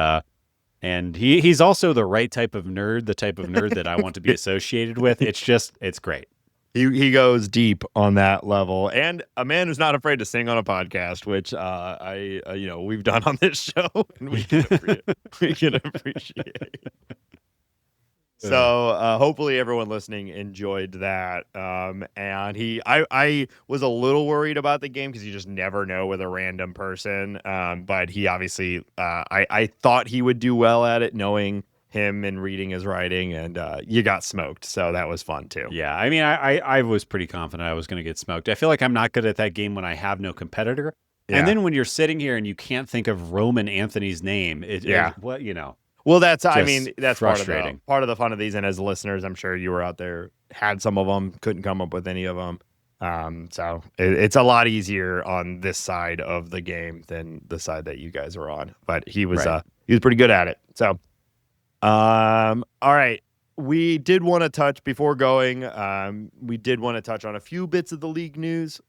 he's also the right type of nerd, the type of nerd that I want to be associated with. It's great. He goes deep on that level, and a man who's not afraid to sing on a podcast, which we've done on this show, and we can appreciate. So hopefully everyone listening enjoyed that. And I was a little worried about the game because you just never know with a random person. But he obviously, I thought he would do well at it, knowing him and reading his writing, and you got smoked. So that was fun too. Yeah, I mean, I was pretty confident I was going to get smoked. I feel like I'm not good at that game when I have no competitor. Yeah. And then when you're sitting here and you can't think of Roman Anthony's name, Well, that's frustrating. Part of the fun of these, and as listeners, I'm sure you were out there, had some of them, couldn't come up with any of them. So it's a lot easier on this side of the game than the side that you guys are on. But he was pretty good at it. So, all right. We did want to touch before going. We did want to touch on a few bits of the league news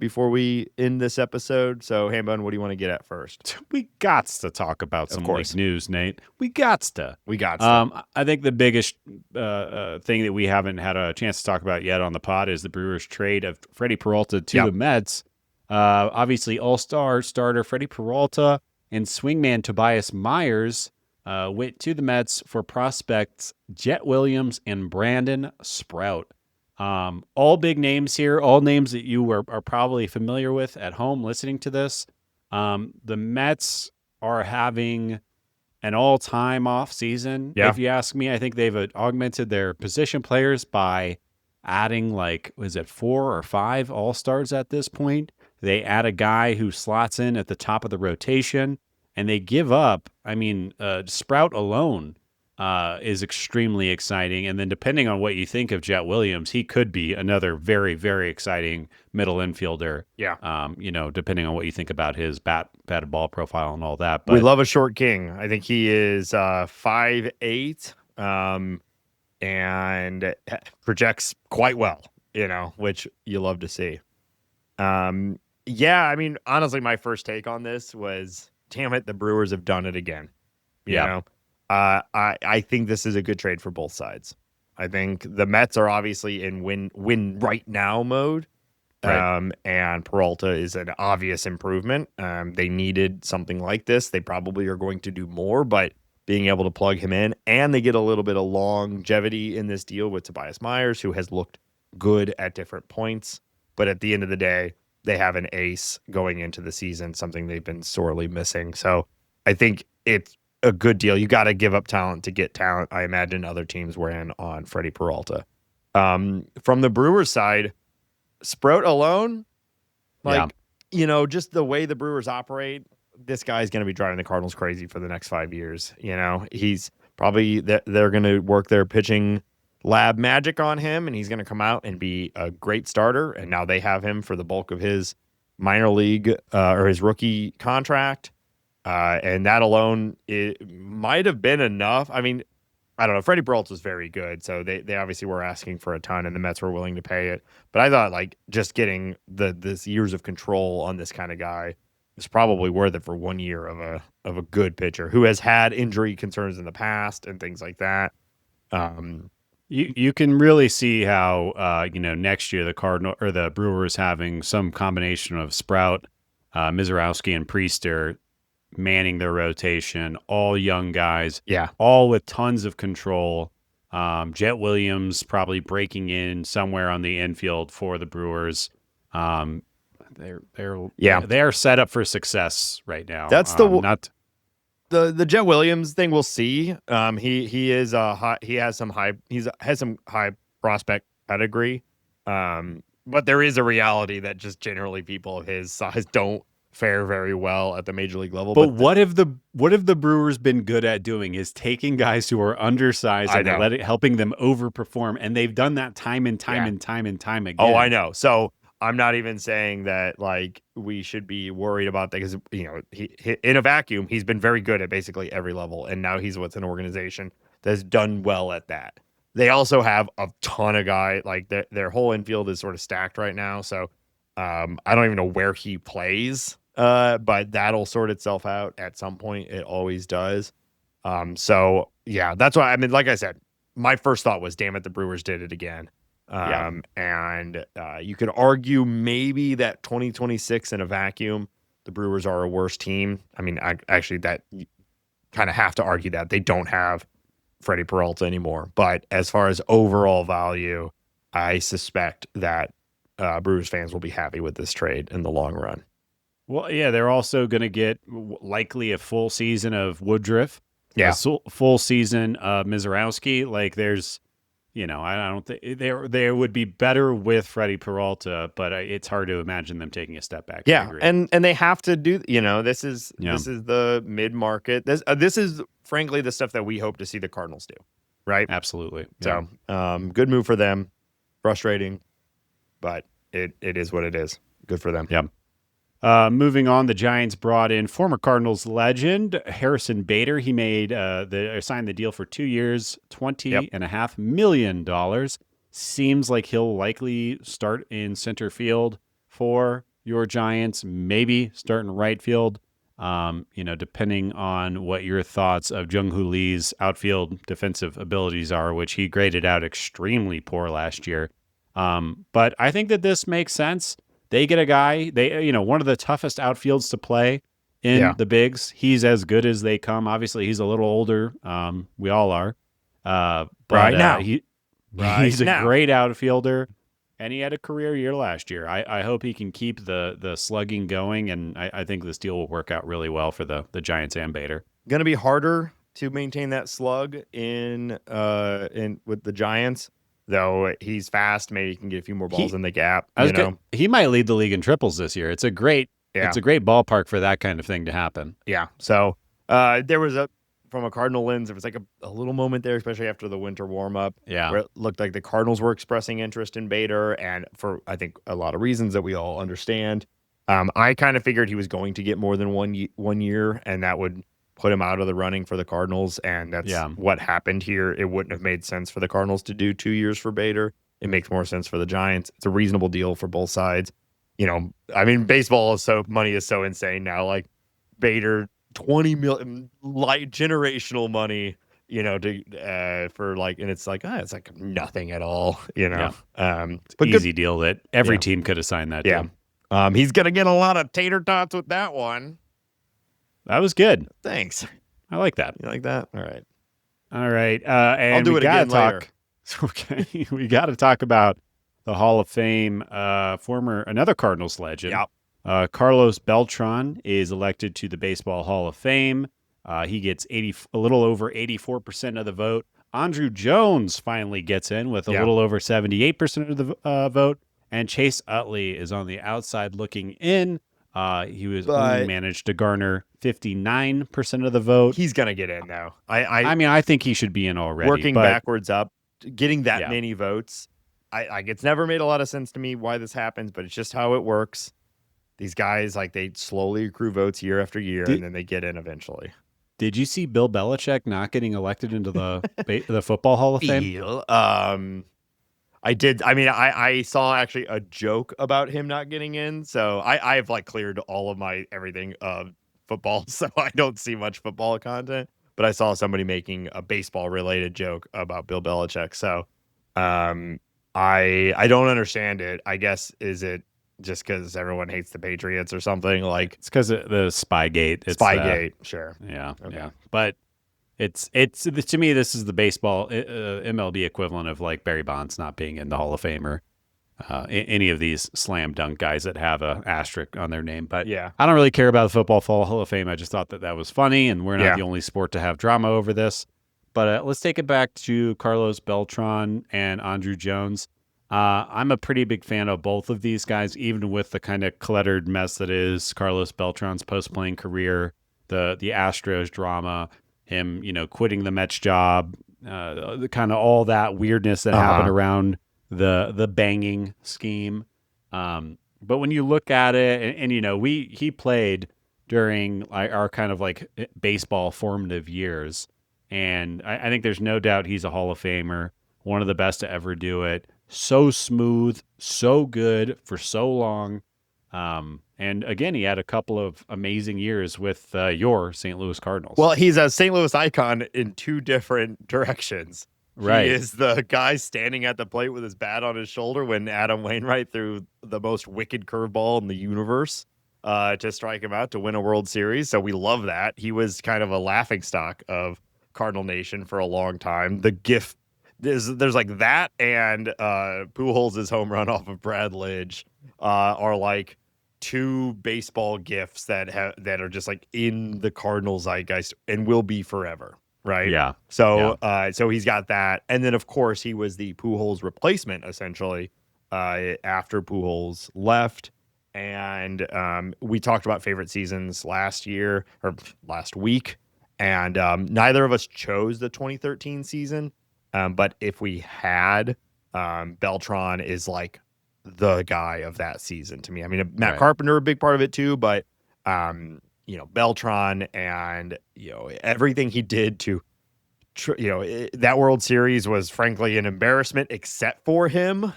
before we end this episode. So, Hambone, what do you want to get at first? We got to talk about some league news, Nate. We got to. I think the biggest thing that we haven't had a chance to talk about yet on the pod is the Brewers' trade of Freddie Peralta to the Mets. Obviously, all-star starter Freddie Peralta and swingman Tobias Myers went to the Mets for prospects Jet Williams and Brandon Sprout. All big names here, all names that you are probably familiar with at home listening to this. The Mets are having an all-time off season. Yeah. If you ask me, I think they've augmented their position players by adding 4 or 5 all-stars at this point. They add a guy who slots in at the top of the rotation, and they give up. I mean, Sprout alone is extremely exciting. And then depending on what you think of Jet Williams, he could be another very, very exciting middle infielder. Yeah. Depending on what you think about his batted ball profile and all that. But we love a short king. I think he is 5'8", and projects quite well, which you love to see. Yeah, I mean, honestly, my first take on this was, damn it, the Brewers have done it again. You know? I think this is a good trade for both sides. I think the Mets are obviously in win right now mode. Right. And Peralta is an obvious improvement. They needed something like this. They probably are going to do more, but being able to plug him in, and they get a little bit of longevity in this deal with Tobias Myers, who has looked good at different points. But at the end of the day, they have an ace going into the season, something they've been sorely missing. So I think it's a good deal. You got to give up talent to get talent. I imagine other teams were in on Freddie Peralta. From the Brewers side, Sprout alone, just the way the Brewers operate, this guy's going to be driving the Cardinals crazy for the next 5 years. He's probably, they're going to work their pitching lab magic on him, and he's going to come out and be a great starter. And now they have him for the bulk of his minor league or his rookie contract. And that alone, it might have been enough. I mean, I don't know. Freddie Peralta was very good, so they obviously were asking for a ton, and the Mets were willing to pay it. But I thought just getting this years of control on this kind of guy is probably worth it for 1 year of a good pitcher who has had injury concerns in the past and things like that. You can really see how next year the Brewers having some combination of Sprout, Mizorowski, and Priester manning their rotation, all young guys, all with tons of control. Jet Williams probably breaking in somewhere on the infield for the Brewers. They are set up for success right now. That's the Jet Williams thing. We'll see. He has some high prospect pedigree. But there is a reality that just generally people of his size don't fare very well at the major league level. But what have the Brewers been good at doing is taking guys who are undersized and helping them overperform, and they've done that time and time again. Oh, I know. So I'm not even saying that we should be worried about that, because he in a vacuum he's been very good at basically every level, and now he's with an organization that's done well at that. They also have a ton of guys. Their whole infield is sort of stacked right now. So I don't even know where he plays. But that'll sort itself out at some point. It always does. So yeah, that's why, I mean, like I said, my first thought was, damn it, the Brewers did it again. And you could argue maybe that 2026 in a vacuum, the Brewers are a worse team. I mean, actually that you kind of have to argue that they don't have Freddie Peralta anymore. But as far as overall value, I suspect that Brewers fans will be happy with this trade in the long run. Well, yeah, they're also going to get likely a full season of Woodruff, a full season of Mizorowski. There's, I don't think they would be better with Freddie Peralta, but it's hard to imagine them taking a step back. Yeah, and they have to do. This is the mid market. This is frankly the stuff that we hope to see the Cardinals do, right? Absolutely. Yeah. So, good move for them. Frustrating, but it is what it is. Good for them. Yeah. Moving on, the Giants brought in former Cardinals legend Harrison Bader. He signed the deal for 2 years, $20.5 million. Seems like he'll likely start in center field for your Giants, maybe start in right field. Depending on what your thoughts of Jung-Hoo Lee's outfield defensive abilities are, which he graded out extremely poor last year. But I think that this makes sense. They get a guy, one of the toughest outfields to play in the bigs. He's as good as they come. Obviously, he's a little older. We all are. But right now. He's a great outfielder. And he had a career year last year. I hope he can keep the slugging going, and I think this deal will work out really well for the Giants and Bader. Going to be harder to maintain that slug in with the Giants, though. He's fast. Maybe he can get a few more balls in the gap. He might lead the league in triples this year. It's a great ballpark for that kind of thing to happen. Yeah. So there was from a Cardinal lens, there was like a little moment there, especially after the winter warm-up, where it looked like the Cardinals were expressing interest in Bader, and for, I think, a lot of reasons that we all understand. I kind of figured he was going to get more than 1 year, and that would put him out of the running for the Cardinals, and that's what happened here. It wouldn't have made sense for the Cardinals to do 2 years for Bader. It makes more sense for the Giants. It's a reasonable deal for both sides. I mean, baseball money is so insane now. Like Bader, $20 million, like generational money, for like, and it's like nothing at all, but easy deal that every team could have signed that. Yeah. He's gonna get a lot of tater tots with that one. That was good. Thanks. I like that. You like that? All right. And I'll do it again later. Okay, we got to talk about the Hall of Fame, another Cardinals legend. Yep. Carlos Beltran is elected to the Baseball Hall of Fame. He gets a little over 84% of the vote. Andruw Jones finally gets in with a little over 78% of the vote. And Chase Utley is on the outside looking in. He only managed to garner 59% of the vote. He's going to get in, though. I mean, I think he should be in already. Working backwards up, getting that many votes. It's never made a lot of sense to me why this happens, but it's just how it works. These guys, they slowly accrue votes year after year, and then they get in eventually. Did you see Bill Belichick not getting elected into the Football Hall of Fame? I did. I mean, I saw actually a joke about him not getting in. So I've cleared all of my everything football, so I don't see much football content. But I saw somebody making a baseball related joke about Bill Belichick. So I don't understand it. I guess is it just because everyone hates the Patriots or something? It's because of the Spygate. Spygate, sure. Yeah, okay. Yeah. But it's to me, this is the baseball MLB equivalent of Barry Bonds not being in the Hall of Fame or any of these slam dunk guys that have a asterisk on their name. But I don't really care about the Football Hall of Fame. I just thought that was funny, and we're not the only sport to have drama over this. But let's take it back to Carlos Beltran and Andruw Jones. I'm a pretty big fan of both of these guys, even with the kind of cluttered mess that is Carlos Beltran's post-playing career, the Astros drama, him, quitting the Mets job, the kind of all that weirdness that happened around the banging scheme. But when you look at it, and he played during our kind of baseball formative years, and I think there's no doubt he's a Hall of Famer, one of the best to ever do it. So smooth, so good for so long. And again, he had a couple of amazing years with your St. Louis Cardinals. Well, he's a St. Louis icon in two different directions. Right. He is the guy standing at the plate with his bat on his shoulder when Adam Wainwright threw the most wicked curveball in the universe to strike him out to win a World Series. So we love that. He was kind of a laughingstock of Cardinal Nation for a long time. The GIF, there's that and Pujols' home run off of Brad Lidge are two baseball gifts that are just in the Cardinals zeitgeist and will be forever. Right. Yeah. So he's got that. And then, of course, he was the Pujols replacement, essentially, after Pujols left. And we talked about favorite seasons last week. And neither of us chose the 2013 season. But if we had, Beltran is the guy of that season to me. I mean, Matt Carpenter, a big part of it, too. But Beltran and, everything he did to, that World Series was frankly an embarrassment except for him,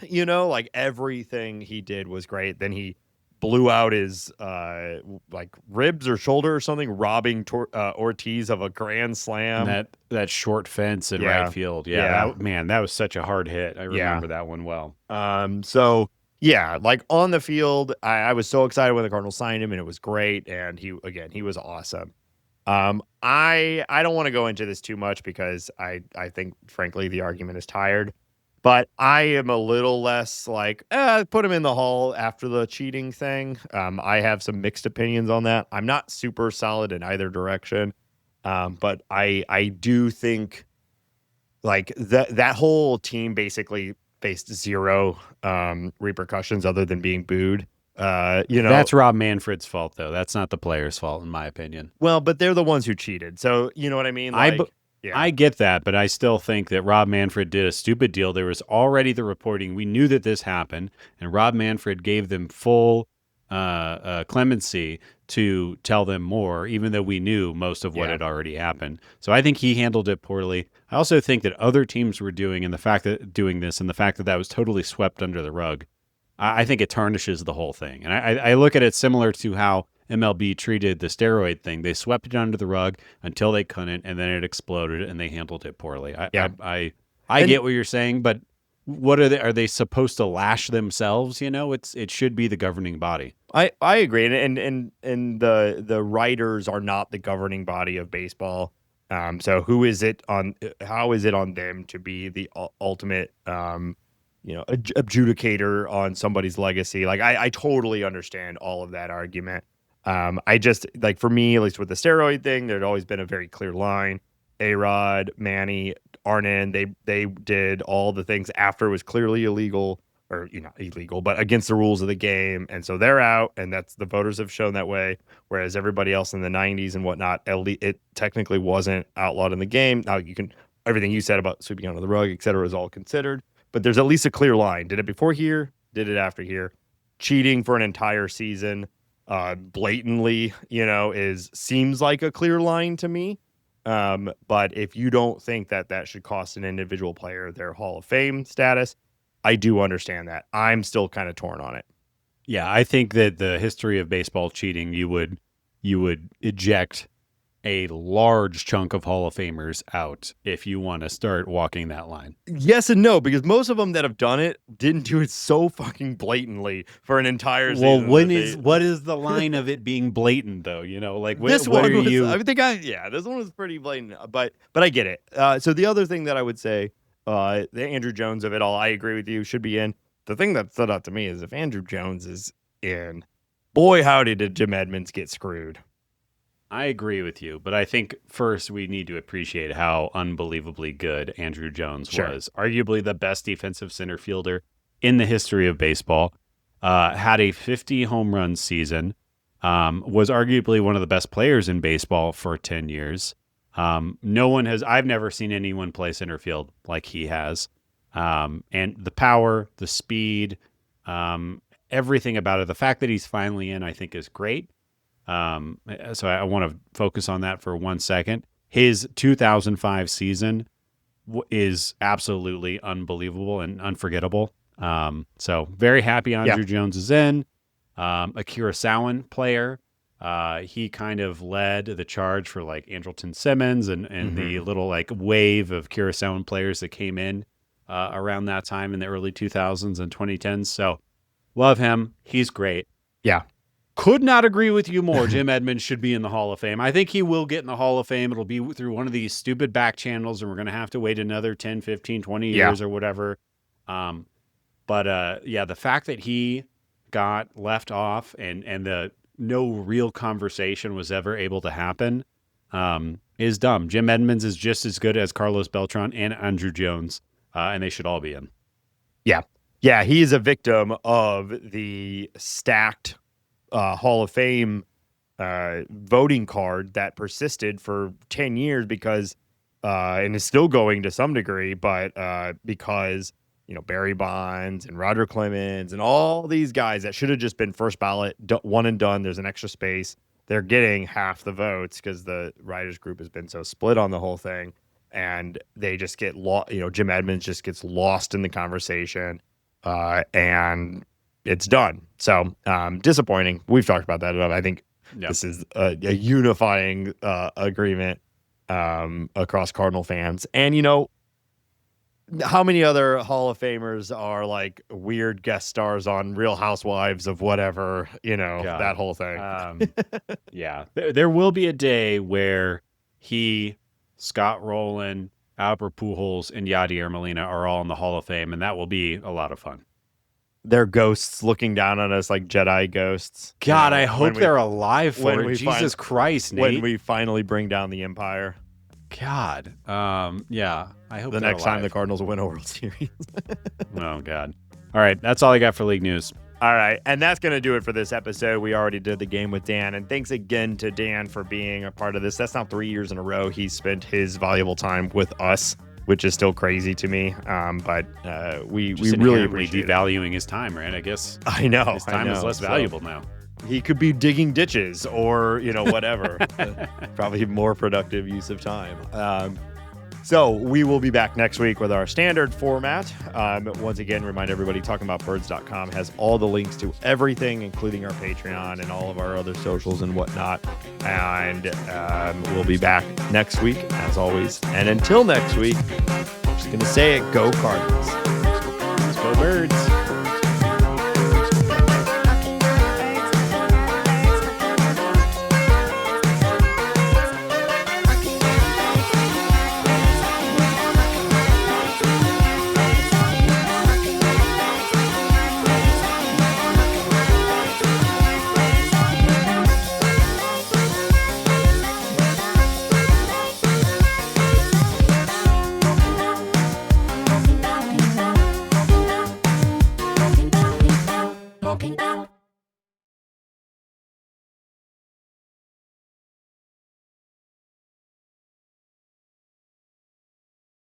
everything he did was great. Then he blew out his ribs or shoulder or something, robbing Ortiz of a grand slam. And that short fence in right field. Yeah. That was such a hard hit. I remember that one well. So yeah, on the field, I was so excited when the Cardinals signed him, and it was great. And he was awesome. I don't want to go into this too much because I think, frankly, the argument is tired. But I am a little less like, put him in the Hall after the cheating thing. I have some mixed opinions on that. I'm not super solid in either direction. But I do think like that whole team basically faced zero repercussions other than being booed. That's Rob Manfred's fault, though. That's not the player's fault, in my opinion. Well, but they're the ones who cheated. So you know what I mean? I get that, but I still think that Rob Manfred did a stupid deal. There was already the reporting. We knew that this happened, and Rob Manfred gave them full clemency to tell them more, even though we knew most of what had already happened. So I think he handled it poorly. I also think that other teams were doing this, and the fact that was totally swept under the rug, I think it tarnishes the whole thing. And I look at it similar to how MLB treated the steroid thing. They swept it under the rug until they couldn't, and then it exploded, and they handled it poorly. I get what you're saying, but what are they supposed to lash themselves? It should be the governing body. I agree, and the writers are not the governing body of baseball. So how is it on them to be the ultimate adjudicator on somebody's legacy? Like I totally understand all of that argument. I just like, for me, at least with the steroid thing, there'd always been a very clear line. A-Rod, Manny, Arnon, they did all the things after it was clearly illegal, or not illegal, but against the rules of the game. And so they're out, and that's the voters have shown that way. Whereas everybody else in the 90s and whatnot, it technically wasn't outlawed in the game. Now everything you said about sweeping under the rug, et cetera, is all considered, but there's at least a clear line. Did it before here? Did it after here? Cheating for an entire season, blatantly, seems like a clear line to me. But if you don't think that should cost an individual player their Hall of Fame status, I do understand that. I'm still kind of torn on it. Yeah, I think that the history of baseball cheating, you would eject a large chunk of Hall of Famers out if you want to start walking that line. Yes and no, because most of them that have done it didn't do it so fucking blatantly for an entire season. Well, what is the line of it being blatant, though? This one was pretty blatant, but I get it. So the other thing that I would say, the Andrew Jones of it all, I agree with you, should be in. The thing that stood out to me is if Andrew Jones is in, boy, howdy did Jim Edmonds get screwed. I agree with you, but I think first we need to appreciate how unbelievably good Andrew Jones was. Arguably the best defensive center fielder in the history of baseball. Had a 50 home run season. Was arguably one of the best players in baseball for 10 years. I've never seen anyone play center field like he has. And the power, the speed, everything about it. The fact that he's finally in, I think, is great. So I want to focus on that for 1 second. His 2005 season is absolutely unbelievable and unforgettable. So very happy Andrew Jones is in. A Curaçaoan player. He kind of led the charge for like Andrelton Simmons and the little like wave of Curaçaoan players that came in around that time in the early 2000s and 2010s. So love him. He's great. Yeah. Could not agree with you more. Jim Edmonds should be in the Hall of Fame. I think he will get in the Hall of Fame. It'll be through one of these stupid back channels, and we're going to have to wait another 10, 15, 20 years or whatever. But the fact that he got left off and the no real conversation was ever able to happen is dumb. Jim Edmonds is just as good as Carlos Beltran and Andrew Jones, and they should all be in. Yeah. Yeah, he is a victim of the stacked Hall of Fame voting card that persisted for 10 years because and is still going to some degree, but because Barry Bonds and Roger Clemens and all these guys that should have just been first ballot, one and done, there's an extra space, they're getting half the votes because the writers group has been so split on the whole thing, and they just get lost. Jim Edmonds just gets lost in the conversation, and it's done. So disappointing. We've talked about that enough. I think this is a unifying agreement across Cardinal fans. And how many other Hall of Famers are like weird guest stars on Real Housewives of whatever, that whole thing. There will be a day where Scott Rowland, Albert Pujols, and Yadier Molina are all in the Hall of Fame, and that will be a lot of fun. They're ghosts looking down on us like Jedi ghosts. God, I hope they're alive for it. Jesus Christ, Nate. When we finally bring down the Empire. God. Yeah, I hope the next time the Cardinals win a World Series. Oh, God. All right, that's all I got for league news. All right, and that's going to do it for this episode. We already did the game with Dan, and thanks again to Dan for being a part of this. That's now 3 years in a row he's spent his valuable time with us, which is still crazy to me. But we really appreciate devaluing his time, right? I guess. I know his time is less valuable now. He could be digging ditches or whatever. Probably more productive use of time. So we will be back next week with our standard format. Once again, remind everybody, talkingaboutbirds.com has all the links to everything, including our Patreon and all of our other socials and whatnot. And we'll be back next week, as always. And until next week, I'm just going to say it, go Cardinals. Let's go Birds. Talking about